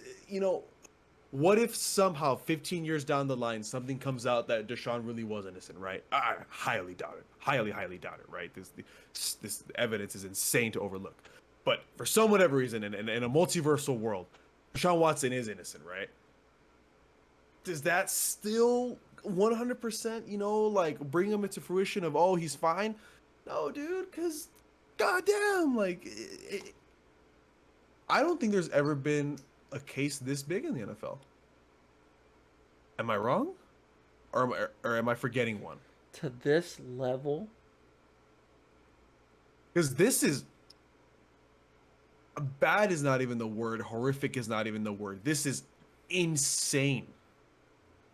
what if somehow 15 years down the line something comes out that Deshaun really was innocent, right? I highly doubt it. Highly doubt it, right? This evidence is insane to overlook. But for some whatever reason, in a multiversal world, Deshaun Watson is innocent, right? Does that still 100%, like bring him into fruition of, oh, he's fine? No, dude, because goddamn, like, I don't think there's ever been a case this big in the NFL. Am I wrong? Or am I forgetting one? To this level, Because this is bad is not even the word. Horrific is not even the word. This is insane.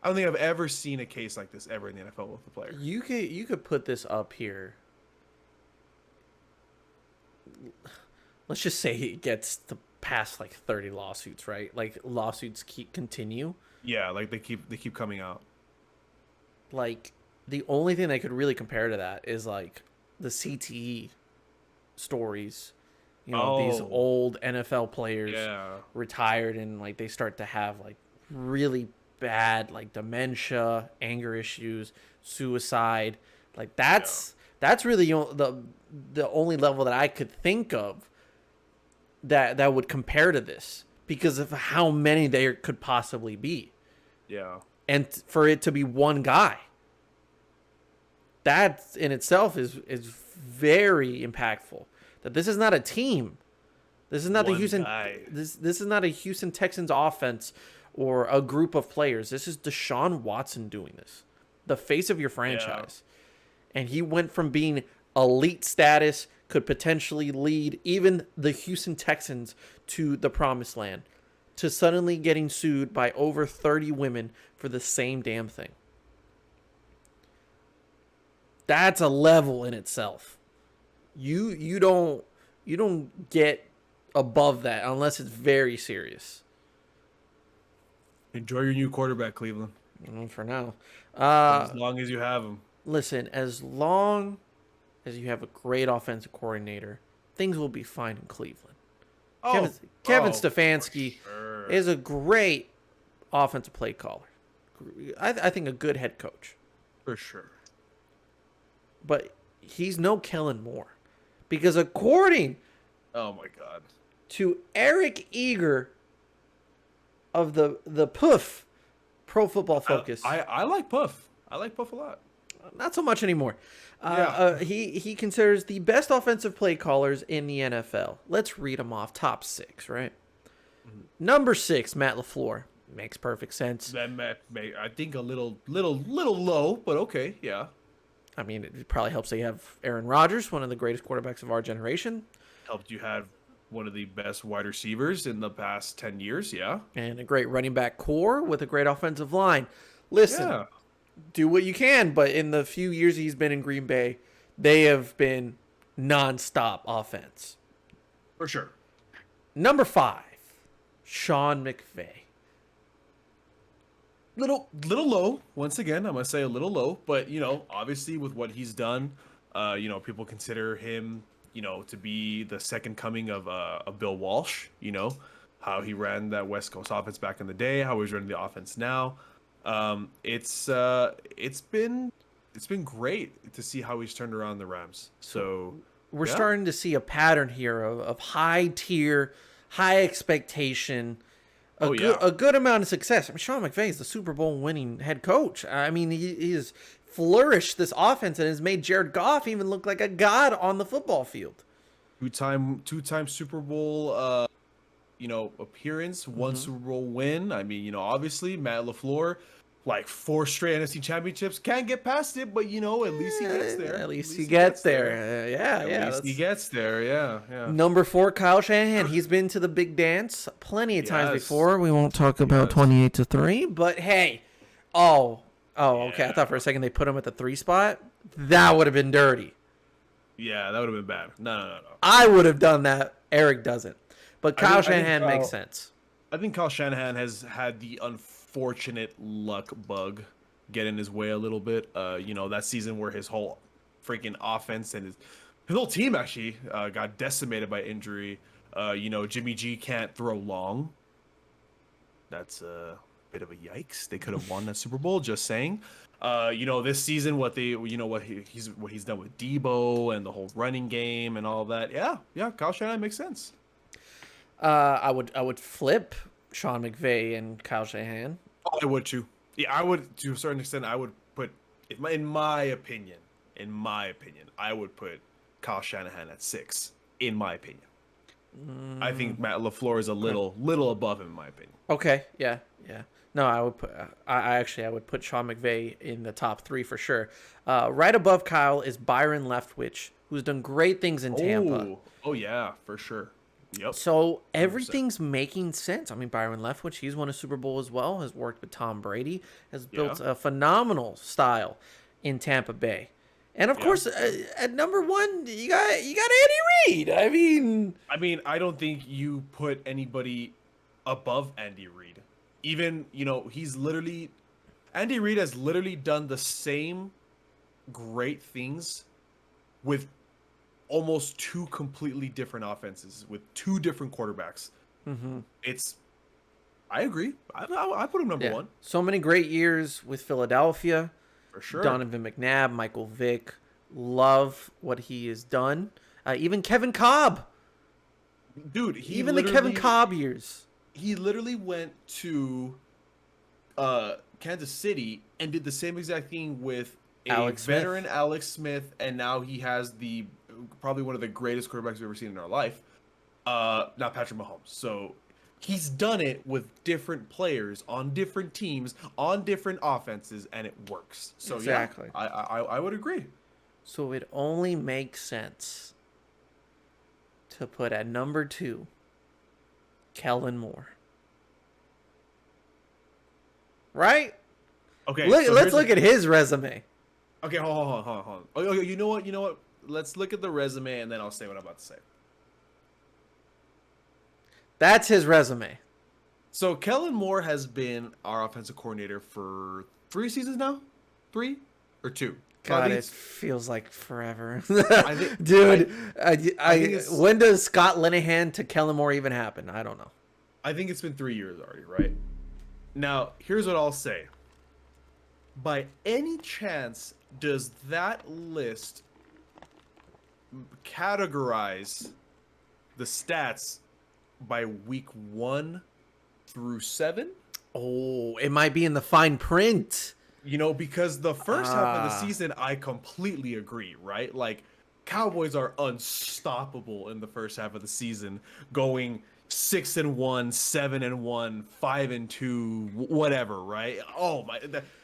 I don't think I've ever seen a case like this ever in the NFL with a player. You could put this up here. Let's just say it gets to past like 30 lawsuits, right? Like lawsuits continue. Yeah, like they keep coming out. Like the only thing they could really compare to that is like the CTE stories. You know, these old NFL players retired and like they start to have like really bad like dementia, anger issues, suicide. Like that's really the only level that I could think of that would compare to this because of how many there could possibly be. Yeah. And for it to be one guy, that in itself is very impactful. That this is not a team. This is not the Houston. This is not a Houston Texans offense or a group of players. This is Deshaun Watson doing this, the face of your franchise, and he went from being elite status, could potentially lead even the Houston Texans to the promised land, to suddenly getting sued by over 30 women for the same damn thing. That's a level in itself. You don't get above that unless it's very serious. Enjoy your new quarterback, Cleveland. For now. As long as you have him. Listen, as long as you have a great offensive coordinator, things will be fine in Cleveland. Kevin Stefanski is a great offensive play caller. I think a good head coach. For sure. But he's no Kellen Moore. Because according to Eric Eager of the Puff Pro Football Focus. I like Puff. I like Puff a lot. Not so much anymore. He considers the best offensive play callers in the NFL. Let's read them off. Top 6, right? Mm-hmm. Number 6, Matt LaFleur. Makes perfect sense. I think a little low, but okay, yeah. I mean, it probably helps that you have Aaron Rodgers, one of the greatest quarterbacks of our generation. Helped you have one of the best wide receivers in the past 10 years, yeah. And a great running back core with a great offensive line. Listen, do what you can, but in the few years he's been in Green Bay, they have been nonstop offense. For sure. Number 5, Sean McVay. Little low. Once again, I'm gonna say a little low, but obviously with what he's done, people consider him, to be the second coming of Bill Walsh. How he ran that West Coast offense back in the day, how he's running the offense now. It's been great to see how he's turned around the Rams. So we're starting to see a pattern here of high tier, high expectation. A good amount of success. I mean, Sean McVay is the Super Bowl winning head coach. I mean, he has flourished this offense and has made Jared Goff even look like a god on the football field. Two-time Super Bowl, appearance, one Super Bowl win. I mean, obviously Matt LaFleur, like 4 straight NFC championships, can't get past it, but at least he gets there. At least he gets there. At least he gets there. Yeah. Number 4, Kyle Shanahan. He's been to the big dance plenty of times before. We won't talk about 28-3, but hey, okay. I thought for a second they put him at the 3 spot. That would have been dirty. Yeah, that would have been bad. No. I would have done that. Eric doesn't. But Kyle Shanahan makes sense. I think Kyle Shanahan has had the unfortunate luck bug get in his way a little bit. That season where his whole freaking offense and his whole team actually got decimated by injury. Jimmy G can't throw long. That's a bit of a yikes. They could have won that Super Bowl. Just saying. This season, what he's done with Debo and the whole running game and all that. Yeah. Kyle Shanahan makes sense. I would flip Sean McVay and Kyle Shanahan. Oh, I would too. Yeah, I would to a certain extent. I would put, in my opinion, I would put Kyle Shanahan at 6. In my opinion, I think Matt LaFleur is a little above him, in my opinion. Okay, yeah. No, I would put. I would put Sean McVay in the top 3 for sure. Right above Kyle is Byron Leftwich who's done great things in Tampa. Oh yeah, for sure. Yep. So everything's making sense. I mean, Byron Leftwich, he's won a Super Bowl as well, has worked with Tom Brady, has built a phenomenal style in Tampa Bay. And of course, at number one, you got Andy Reid. I mean, I don't think you put anybody above Andy Reid. Even, Andy Reid has literally done the same great things with almost two completely different offenses with two different quarterbacks. I agree. I put him number one. So many great years with Philadelphia. For sure. Donovan McNabb, Michael Vick. Love what he has done. Even Kevin Kolb. Dude, even the Kevin Kolb years. He literally went to Kansas City and did the same exact thing with veteran Alex Smith, and now he has probably one of the greatest quarterbacks we've ever seen in our life. Not Patrick Mahomes. So he's done it with different players on different teams on different offenses, and it works. So exactly. Yeah, I would agree. So it only makes sense to put at number 2 Kellen Moore. Right? Okay. Let's look at his resume. Okay, hold on. Oh, you know what? Let's look at the resume and then I'll say what I'm about to say. That's his resume. So Kellen Moore has been our offensive coordinator for 3 seasons now? 3 or 2? God, it feels like forever. Dude, when does Scott Linehan to Kellen Moore even happen? I don't know. I think it's been 3 years already, right? Now, here's what I'll say. By any chance, does that list categorize the stats by week 1 through 7? Oh, it might be in the fine print. Because the first half of the season, I completely agree, right? Like, Cowboys are unstoppable in the first half of the season, going 6-1, 7-1, 5-2, whatever, right? Oh my,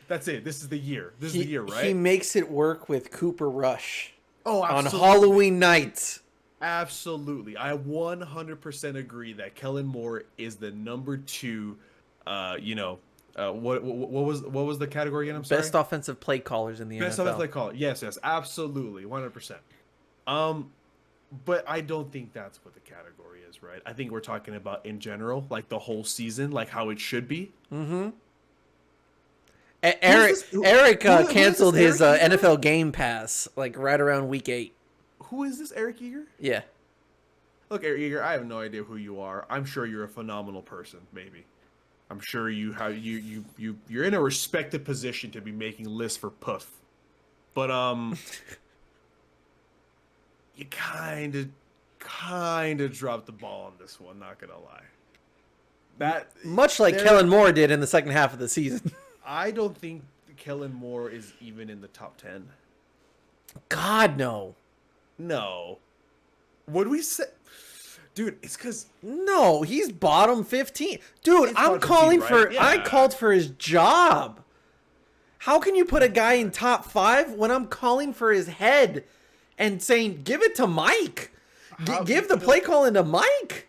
that's it. This is the year. This is the year, right? He makes it work with Cooper Rush. Oh, absolutely. On Halloween night. Absolutely. I 100% agree that Kellen Moore is the number 2, what was the category again? I'm sorry. Best offensive play callers in the NFL. Best offensive play caller. Yes, absolutely, 100%. But I don't think that's what the category is, right? I think we're talking about in general, like the whole season, like how it should be. Mm-hmm. Eric canceled his NFL Game Pass like right around week 8. Who is this, Eric Eager? Yeah. Look, Eric Eager, I have no idea who you are. I'm sure you're a phenomenal person, maybe. I'm sure you're in a respected position to be making lists for Puff. But you kind of dropped the ball on this one, not gonna lie. Much like Kellen Moore did in the second half of the season. I don't think Kellen Moore is even in the top 10. God, no. No. Would we say... Dude, it's because... No, he's bottom 15. Dude, I'm calling 15, right? I called for his job. How can you put a guy in top 5 when I'm calling for his head and saying, give it to Mike? Give the play calling to Mike?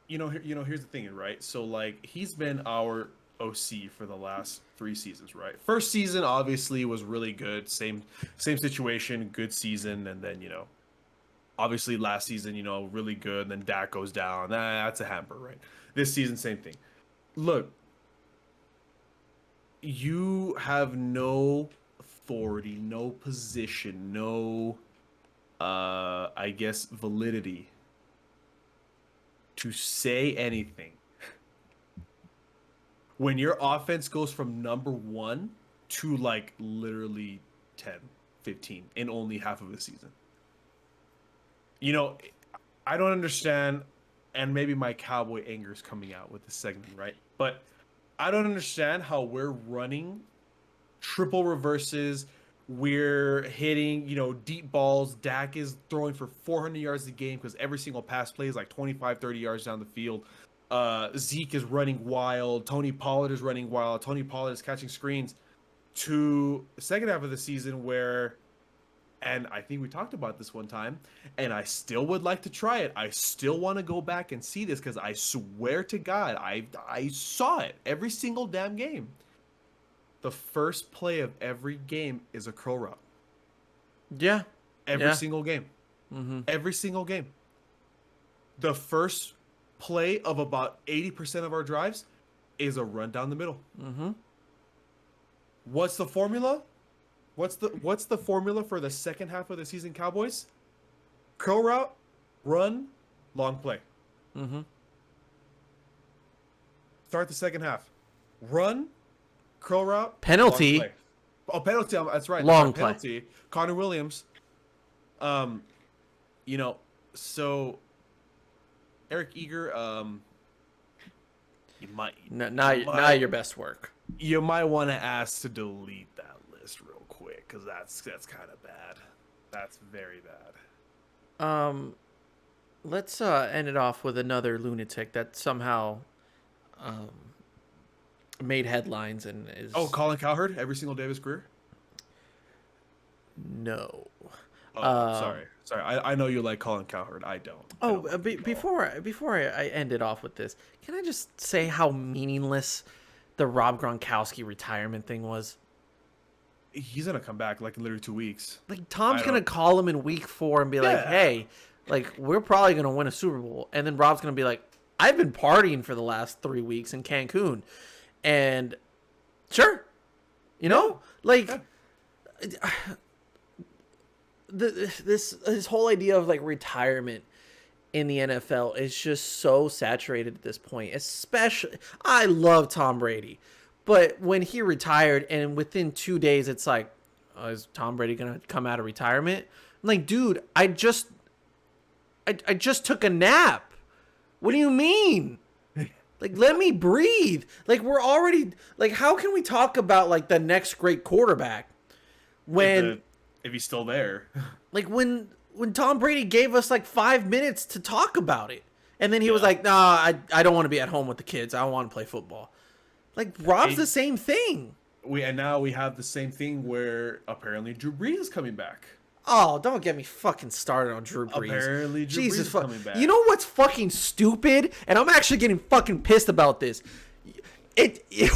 Here's the thing, right? So, like, he's been our OC for the last 3 seasons, right? First season, obviously, was really good. Same situation, good season. And then, obviously last season, really good. And then Dak goes down. That's a hamper, right? This season, same thing. Look, you have no authority, no position, no, validity to say anything when your offense goes from number 1 to like literally 10, 15 in only half of a season. I don't understand, and maybe my cowboy anger is coming out with this segment, right? But I don't understand how we're running triple reverses. We're hitting, deep balls. Dak is throwing for 400 yards a game because every single pass play is like 25, 30 yards down the field. Zeke is running wild. Tony Pollard is running wild. Tony Pollard is catching screens. To the second half of the season where And I think we talked about this one time, and I still would like to try it. I still want to go back and see this because I swear to God, I saw it every single damn game. The first play of every game is a curl route. Yeah. Every single game. Mm-hmm. Every single game. The first play of about 80% of our drives is a run down the middle. Mm-hmm. What's the formula? What's the formula for the second half of the season, Cowboys? Curl route, run, long play. Mm-hmm. Start the second half. Run, curl route, penalty. Long play. Oh, penalty. That's right. Long play. Penalty. Connor Williams. So Eric Eager, you might not your best work. You might want to ask to delete that list real quick because that's kind of bad. That's very bad. Let's end it off with another lunatic that somehow made headlines and is. Oh, Colin Cowherd every single day of his career. No. Oh, sorry. I know you like Colin Cowherd. I don't. Before I end it off with this, can I just say how meaningless the Rob Gronkowski retirement thing was? He's gonna come back like in literally 2 weeks. Like Tom's gonna call him in week 4 and be like, "Hey, like we're probably gonna win a Super Bowl," and then Rob's gonna be like, "I've been partying for the last 3 weeks in Cancun," and sure, this whole idea of like retirement in the NFL is just so saturated at this point. Especially, I love Tom Brady, but when he retired and within 2 days it's like, is Tom Brady gonna come out of retirement? I'm like, dude, I just took a nap. What do you mean? Like, let me breathe. Like, we're already like, how can we talk about like the next great quarterback when if he's still there? Like when Tom Brady gave us like 5 minutes to talk about it, and then he was like, "Nah, I don't want to be at home with the kids. I want to play football." Like Rob's the same thing. Now we have the same thing where apparently Drew Brees is coming back. Oh, don't get me fucking started on Drew Brees. Apparently Drew Brees is coming back. You know what's fucking stupid? And I'm actually getting fucking pissed about this.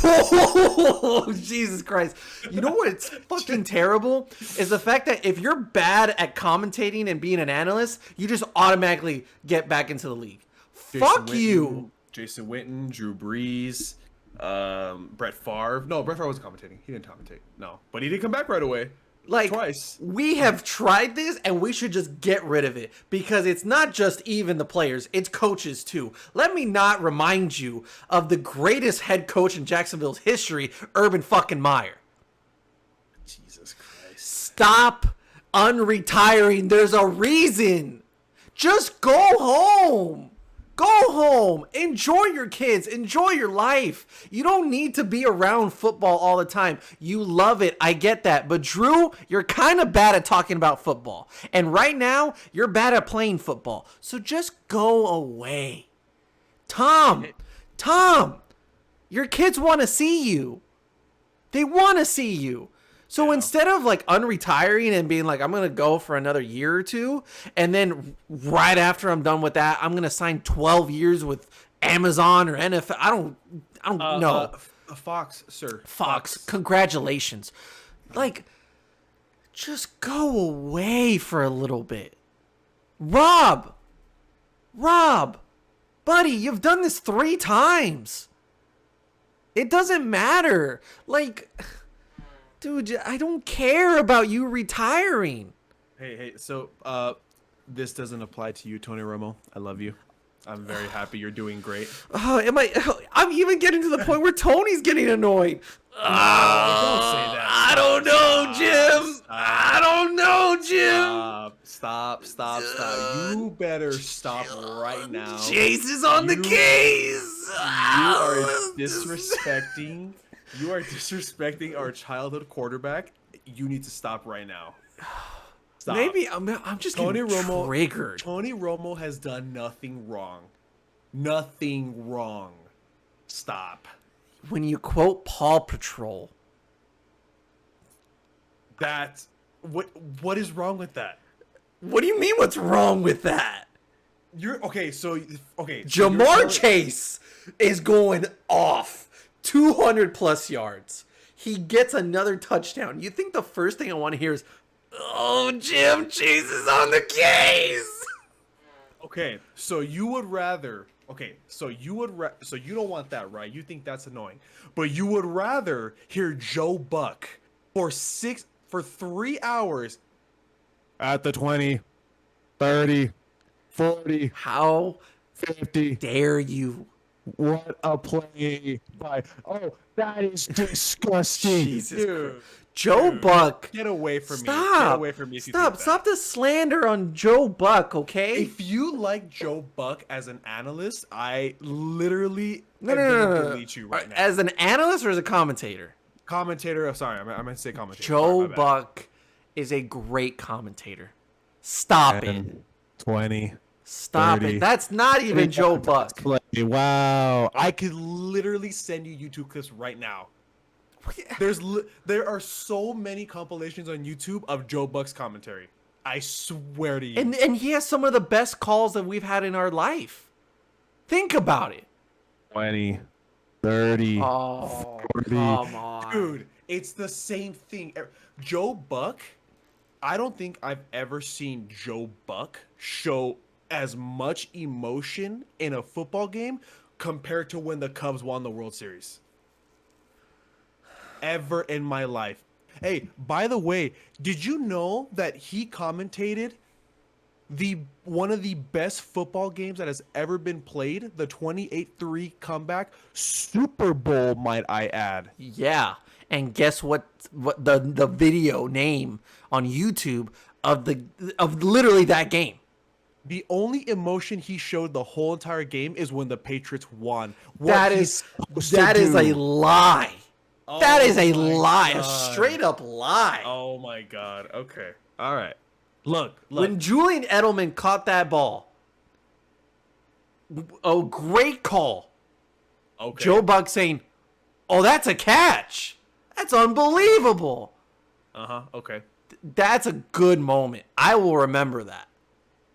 Oh, Jesus Christ. You know what's fucking terrible? Is the fact that if you're bad at commentating and being an analyst, you just automatically get back into the league. Fuck you. Jason Witten, Drew Brees, Brett Favre. No, Brett Favre wasn't commentating. He didn't commentate. No. But he did come back right away. Like, twice. We have tried this, and we should just get rid of it, because it's not just even the players, it's coaches too. Let me not remind you of the greatest head coach in Jacksonville's history, Urban fucking Meyer. Jesus Christ. Stop unretiring. There's a reason. Just go home. Go home. Enjoy your kids. Enjoy your life. You don't need to be around football all the time. You love it. I get that. But Drew, you're kind of bad at talking about football. And right now, you're bad at playing football. So just go away. Tom, your kids want to see you. They want to see you. So instead of like unretiring and being like, I'm going to go for another year or two, and then right after I'm done with that, I'm going to sign 12 years with Amazon or NFL. I don't know. Fox, sir. Fox. Congratulations. Like, just go away for a little bit. Rob, buddy, you've done this 3 times. It doesn't matter. Like, dude, I don't care about you retiring. Hey, so this doesn't apply to you, Tony Romo. I love you. I'm very happy you're doing great. I'm even getting to the point where Tony's getting annoyed. Don't say that. I don't know, Jim. I don't know, Jim. Stop. You better stop right now. Chase is on the case. You are disrespecting. You are disrespecting our childhood quarterback. You need to stop right now. Stop. Maybe I'm just getting triggered. Tony Romo has done nothing wrong. Nothing wrong. Stop. When you quote Paw Patrol. That What is wrong with that? What do you mean? What's wrong with that? Jamar Chase is going off 200 plus yards. He gets another touchdown. You think the first thing I want to hear is, "Oh, Jim Chase is on the case." Okay, so you would rather. Okay, so you don't want that, right? You think that's annoying, but you would rather hear Joe Buck for 3 hours at the 20, 30, 40, How 50. dare you? What a play by. Oh, that is disgusting. Jesus Christ. Joe Buck. Get away from me. Stop. Get away from me. Stop the slander on Joe Buck, okay? If you like Joe Buck as an analyst, I literally No. delete you right now. As an analyst or as a commentator? Commentator. Sorry, I meant to say commentator. Joe Sorry, my bad. Buck is a great commentator. Stop 10, it. 20. Stop 30. it. That's not even Joe Buck. Wow. I could literally send you YouTube clips right now. There are so many compilations on YouTube of Joe Buck's commentary. I swear to you. And he has some of the best calls that we've had in our life. Think about it. 20, 30, Oh, 40. come on. Dude, it's the same thing. Joe Buck, I don't think I've ever seen Joe Buck show as much emotion in a football game compared to when the Cubs won the World Series. Ever in my life. Hey, by the way, did you know that he commentated one of the best football games that has ever been played, the 28-3 comeback Super Bowl, might I add? Yeah. And guess what the video name on YouTube of literally that game. The only emotion he showed the whole entire game is when the Patriots won. That is a lie. Oh, that is a lie. God. A straight up lie. Oh my God. Okay. All right. Look. When Julian Edelman caught that ball, oh, great call. Okay. Joe Buck saying, "Oh, that's a catch. That's unbelievable." Okay. That's a good moment. I will remember that.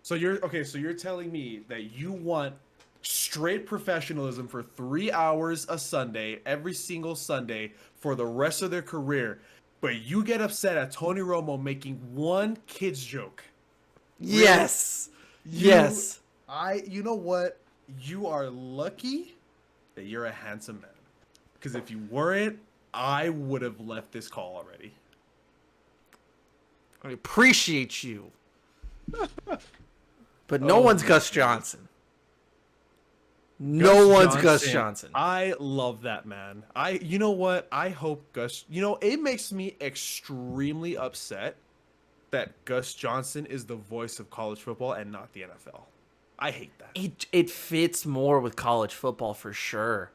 So you're telling me that you want straight professionalism for 3 hours a Sunday, every single Sunday for the rest of their career, but you get upset at Tony Romo making one kid's joke. Really? Yes. Yes. You know what? You are lucky that you're a handsome man. Because if you weren't, I would have left this call already. I appreciate you. But no one's Gus Johnson. No one's Gus Johnson. I love that man. You know what? I hope it makes me extremely upset that Gus Johnson is the voice of college football and not the NFL. I hate that. It fits more with college football for sure.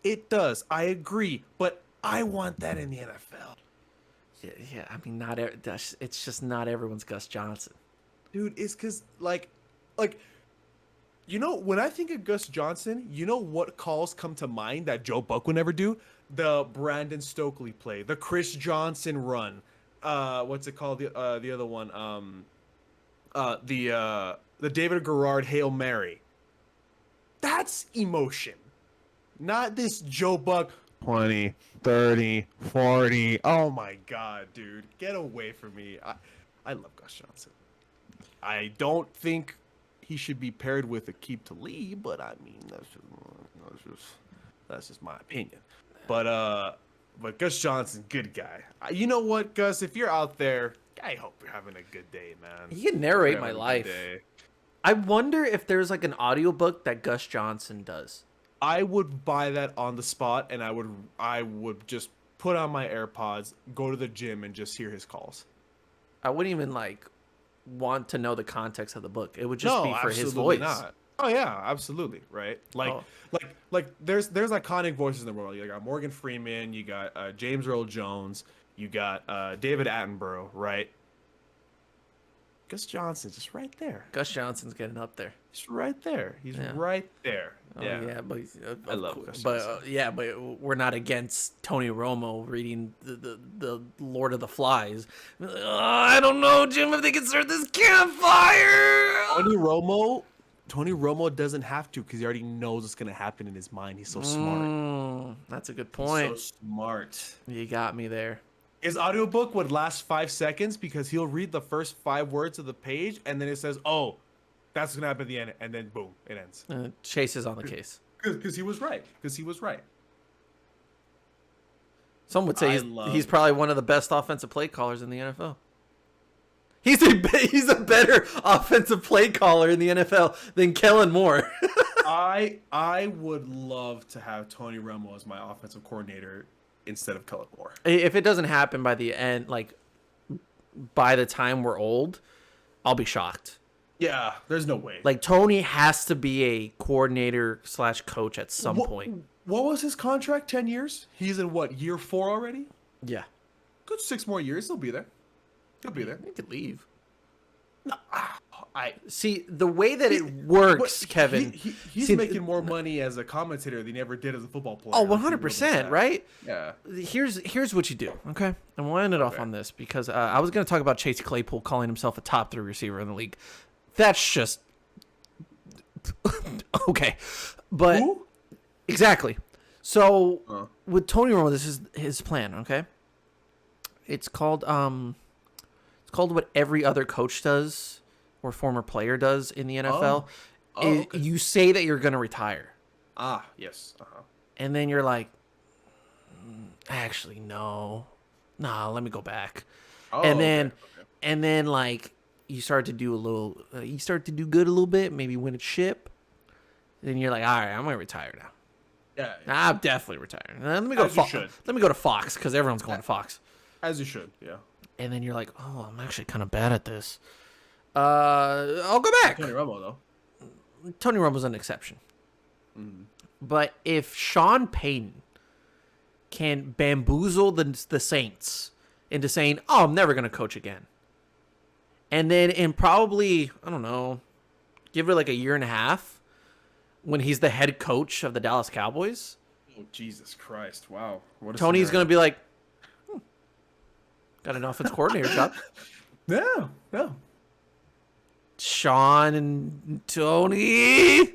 It does. I agree, but I want that in the NFL. Yeah. I mean, it's just not everyone's Gus Johnson. Dude, it's because like, when I think of Gus Johnson, you know what calls come to mind that Joe Buck would never do? The Brandon Stokely play, the Chris Johnson run. What's it called? The other one. The David Garrard Hail Mary. That's emotion. Not this Joe Buck 20, 30, 40. Oh my God, dude. Get away from me. I love Gus Johnson. I don't think he should be paired with Aqib Talib, but I mean that's just my opinion. But Gus Johnson, good guy. You know what, Gus? If you're out there, I hope you're having a good day, man. He can narrate my life. I wonder if there's like an audiobook that Gus Johnson does. I would buy that on the spot, and I would just put on my AirPods, go to the gym, and just hear his calls. I wouldn't even want to know the context of the book. It would just be for his voice. Not. Oh yeah, absolutely, right? Like there's iconic voices in the world. You got Morgan Freeman, you got James Earl Jones, you got David Attenborough, right? Gus Johnson's just right there. Gus Johnson's getting up there. He's right there. He's right there. Yeah, yeah, but I love but we're not against Tony Romo reading the Lord of the Flies. I don't know, Jim, if they can start this campfire. Tony Romo doesn't have to because he already knows what's gonna happen in his mind. He's so smart. That's a good point. He's so smart. You got me there. His audiobook would last 5 seconds because he'll read the first 5 words of the page and then it says, "Oh, that's gonna happen at the end," and then boom, it ends. Chase is on the case. Because he was right. Some would say he's probably one of the best offensive play callers in the NFL. He's a better offensive play caller in the NFL than Kellen Moore. I would love to have Tony Romo as my offensive coordinator instead of Kellen Moore. If it doesn't happen by the end, like by the time we're old, I'll be shocked. Yeah, there's no way. Like Tony has to be a coordinator / coach at some point. What was his contract? 10 years? He's in what, year 4 already? Yeah. Good 6 more years. He'll be there. He could leave. No, I see the way that it works, Kevin. He's making more money as a commentator than he ever did as a football player. Oh, 100%, right? Yeah. Here's what you do, okay? And we'll end it off on this because I was going to talk about Chase Claypool calling himself a top 3 receiver in the league. That's just okay, but who? Exactly. So with Tony Romo, this is his plan. Okay, it's called what every other coach does or former player does in the NFL. Okay. You say that you're going to retire. Yes. And then you're like, actually, no. Nah, let me go back. And then like you start to do good a little bit, maybe win a chip. Then you're like, all right, I'm going to retire now. Yeah. I'm definitely retiring. Let me go to Fox because everyone's going to Fox. As you should, yeah. And then you're like, oh, I'm actually kind of bad at this. I'll go back. Tony Romo, though. Tony Romo's an exception. Mm-hmm. But if Sean Payton can bamboozle the Saints into saying, oh, I'm never going to coach again. And then in probably, I don't know, give it like a year and a half when he's the head coach of the Dallas Cowboys. Oh, Jesus Christ. Wow. Tony's going to be like, got an offense coordinator job. Yeah. Sean and Tony.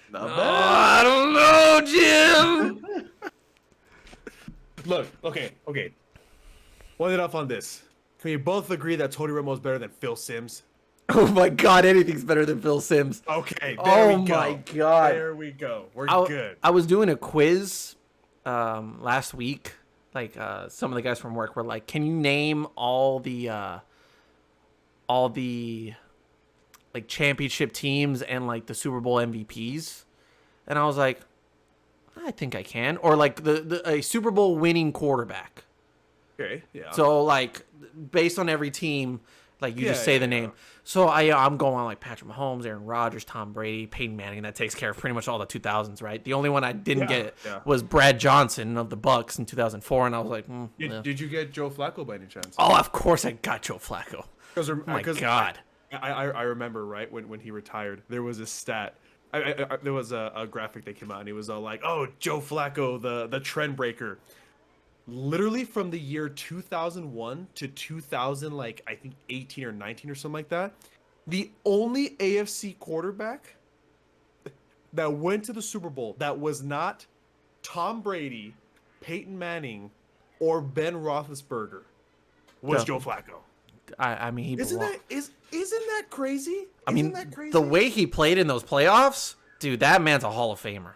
Not bad. I don't know, Jim. Look, okay. One it off on this. Can we both agree that Tony Romo is better than Phil Simms? Oh my God, anything's better than Phil Simms. Okay, there we go. My God. There we go. We're good. I was doing a quiz last week. Like some of the guys from work were like, "Can you name all the like championship teams and like the Super Bowl MVPs?" And I was like, "I think I can." Or like a Super Bowl winning quarterback. Okay, yeah. So like based on every team, like you just say the name. So I'm going on like Patrick Mahomes, Aaron Rodgers, Tom Brady, Peyton Manning. That takes care of pretty much all the 2000s, right? The only one I didn't get was Brad Johnson of the Bucks in 2004, and I was like, Did you get Joe Flacco by any chance? Oh, of course I got Joe Flacco. Oh my God. I remember, right, when he retired, there was a stat. There was a graphic that came out, and he was all like, oh, Joe Flacco, the trend breaker. Literally from the year 2001 to 2000, like I think 18 or 19 or something like that, the only AFC quarterback that went to the Super Bowl that was not Tom Brady, Peyton Manning, or Ben Roethlisberger was Joe Flacco. I mean, isn't that crazy? The way he played in those playoffs, dude, that man's a Hall of Famer.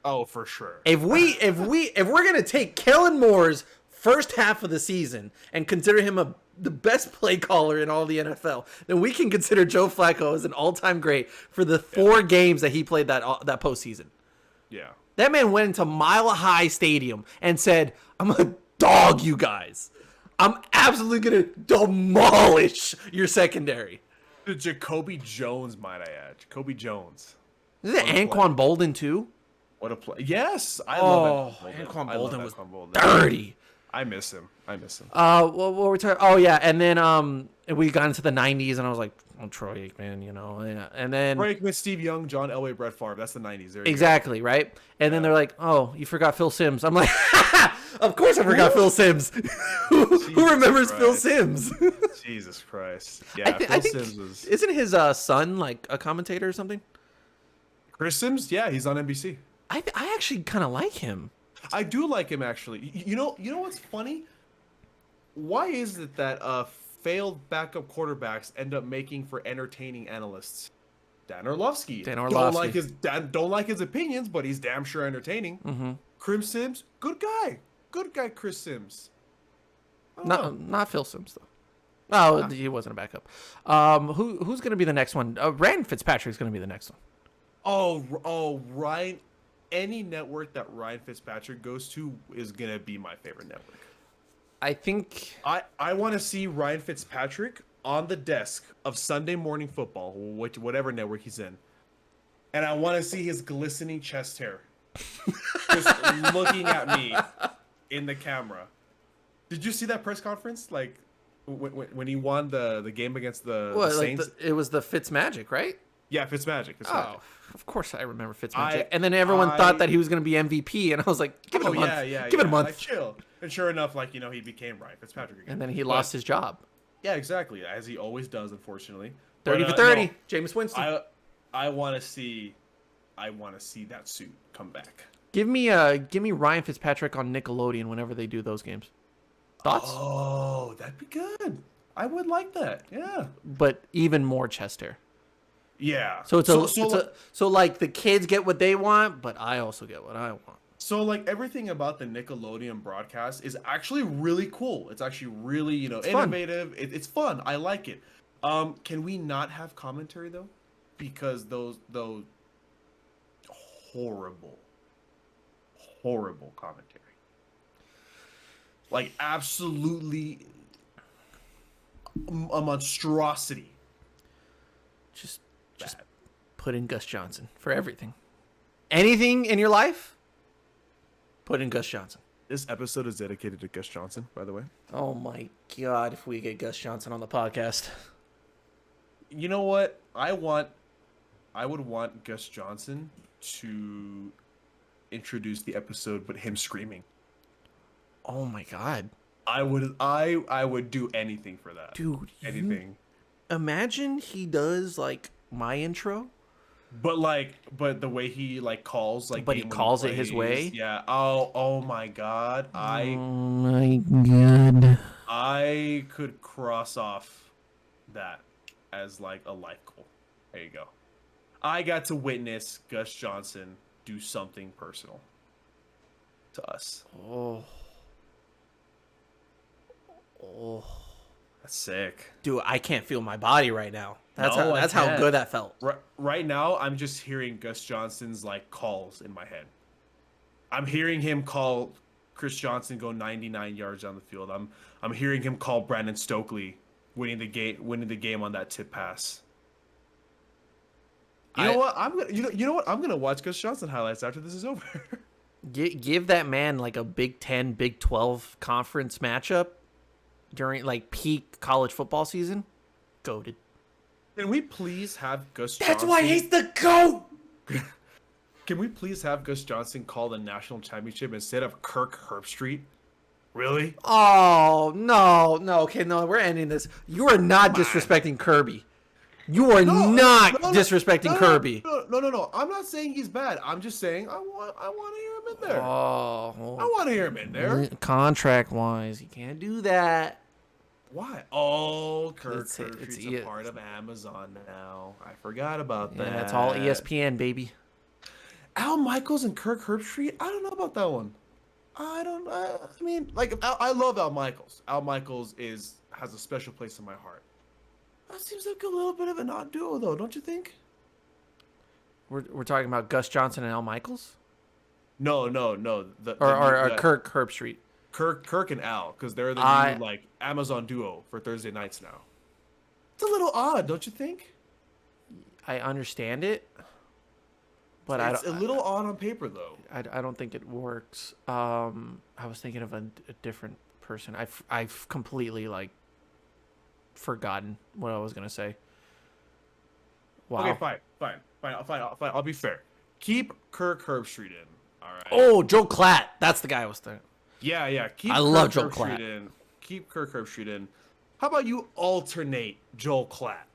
Oh, for sure. If we're gonna take Kellen Moore's first half of the season and consider him the best play caller in all the NFL, then we can consider Joe Flacco as an all-time great for the 4 games that he played that postseason. Yeah. That man went into Mile High Stadium and said, "I'm gonna dog you guys. I'm absolutely gonna demolish your secondary." Jacoby Jones, might I add. Jacoby Jones. Is it Anquan Bolden too? What a play. Yes. I love Anquan Bolden was dirty. I miss him. What were we talking? Oh yeah, and then we got into the '90s, and I was like, oh, Troy Aikman, you know, and then Troy Aikman, Steve Young, John Elway, Brett Favre. That's the '90s. There you exactly go. Right. And then they're like, oh, you forgot Phil Simms. I'm like, of course I forgot Phil Simms. Who remembers Christ. Phil Simms? Jesus Christ. Yeah, Phil Simms was. Isn't his son like a commentator or something? Chris Simms? Yeah, he's on NBC. I actually kind of like him. I do like him actually. You know what's funny? Why is it that failed backup quarterbacks end up making for entertaining analysts? Dan Orlovsky. Don't like his opinions, but he's damn sure entertaining. Mm-hmm. Chris Simms, good guy, Chris Simms. Not Phil Simms though. Oh, he wasn't a backup. Who's gonna be the next one? Ryan Fitzpatrick's gonna be the next one. Oh, Ryan. Any network that Ryan Fitzpatrick goes to is gonna be my favorite network. I think I want to see Ryan Fitzpatrick on the desk of Sunday Morning Football, whatever network he's in, and I want to see his glistening chest hair, just looking at me in the camera. Did you see that press conference? Like when he won the game against the Saints? It was the Fitzmagic, right? Yeah, Fitzmagic. Oh, of course I remember Fitzmagic. And then everyone thought that he was going to be MVP, and I was like, give it a month. Give it a month. Like, chill. And sure enough, like, he became Ryan Fitzpatrick again. And then he lost his job. Yeah, exactly. As he always does, unfortunately. 30 for 30. No, Jameis Winston. I want to see that suit come back. Give me Ryan Fitzpatrick on Nickelodeon whenever they do those games. Thoughts? Oh, that'd be good. I would like that. Yeah. But even more chest hair. Yeah. So so like the kids get what they want, but I also get what I want. So like everything about the Nickelodeon broadcast is actually really cool. It's actually really, innovative. It's fun. I like it. Can we not have commentary though? Because those horrible commentary. Like absolutely a monstrosity. Just put in Gus Johnson for everything. Anything in your life, put in Gus Johnson. This episode is dedicated to Gus Johnson, by the way. Oh my God, if we get Gus Johnson on the podcast. You know what? I would want Gus Johnson to introduce the episode with him screaming. Oh my God. I would do anything for that. Dude, anything. Imagine he does like my intro. But the way he like calls like. But he calls it his way. Yeah. Oh my God. Oh my God. I could cross off that as like a life goal. There you go. I got to witness Gus Johnson do something personal to us. Oh. That's sick. Dude, I can't feel my body right now. That's how good that felt. Right now, I'm just hearing Gus Johnson's like calls in my head. I'm hearing him call Chris Johnson go 99 yards down the field. I'm hearing him call Brandon Stokely winning the game on that tip pass. You know what? I'm gonna watch Gus Johnson highlights after this is over. Give that man like a Big 10, Big 12 conference matchup during like peak college football season. Goated. Can we please have Gus Johnson? That's why he's the GOAT! Can we please have Gus Johnson call the national championship instead of Kirk Herbstreit? Really? Oh, no. Okay, no, we're ending this. You are not disrespecting Kirby. You are not disrespecting Kirby. No. I'm not saying he's bad. I'm just saying I want to hear him in there. Oh. I want to hear him in there. Contract-wise, you can't do that. Why? Oh, Kirk Herbstreit's a part of Amazon now. I forgot about that. Yeah, it's all ESPN, baby. Al Michaels and Kirk Herbstreit? I don't know about that one. I mean, like, I love Al Michaels. Al Michaels has a special place in my heart. That seems like a little bit of an odd duo, though, don't you think? We're talking about Gus Johnson and Al Michaels? No. Or Kirk Herbstreit. Kirk and Al, because they're the new, like, Amazon duo for Thursday nights now. It's a little odd, don't you think? I understand it, but it's a little odd on paper, though. I don't think it works. I was thinking of a different person. I've completely like forgotten what I was gonna say. Wow. Okay, fine. I'll be fair. Keep Kirk Herbstreit in. All right. Oh, Joe Klatt. That's the guy I was thinking. Yeah. I love Joe Klatt. Keep Kirk Herbstreit in. How about you alternate Joel Klatt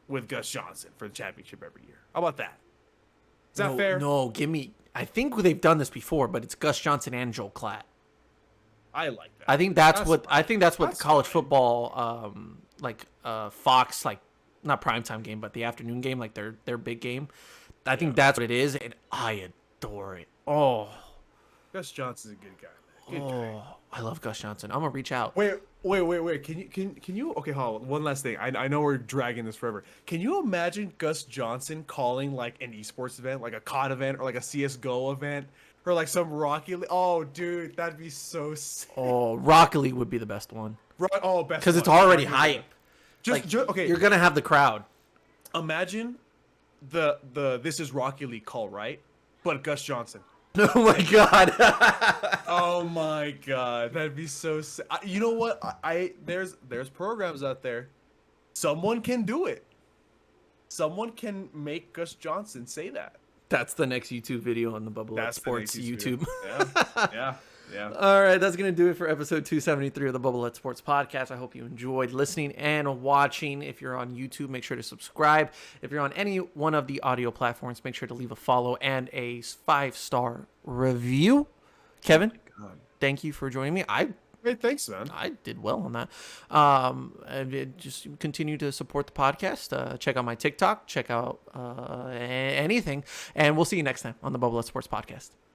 with Gus Johnson for the championship every year? How about that? Is that fair? No, give me. I think they've done this before, but it's Gus Johnson and Joel Klatt. I like that. I think that's what college football, Fox, like not primetime game, but the afternoon game, like their big game. I think that's what it is, and I adore it. Oh, Gus Johnson's a good guy. Good guy. I love Gus Johnson. I'm gonna reach out. Wait. Can you? Okay, hold on. One last thing. I know we're dragging this forever. Can you imagine Gus Johnson calling like an esports event, like a COD event, or like a CS:GO event, or like some Rocky League? Oh, dude, that'd be so sick. Oh, Rocket League would be the best one. Best because it's already hype. Okay. You're gonna have the crowd. Imagine the This Is Rocky League call, right? But Gus Johnson. Oh my god. Oh my god, that'd be so sick. You know what? There's programs out there. Someone can do it. Someone can make Gus Johnson say that. That's the next YouTube video on the Bubble Up Sports YouTube. Yeah. All right, that's going to do it for episode 273 of the Bubble Up Sports Podcast. I hope you enjoyed listening and watching. If you're on YouTube, make sure to subscribe. If you're on any one of the audio platforms, make sure to leave a follow and a 5-star review. Kevin, thank you for joining me. Hey, thanks, man. I did well on that. And just continue to support the podcast. Check out my TikTok. Check out anything. And we'll see you next time on the Bubble Up Sports Podcast.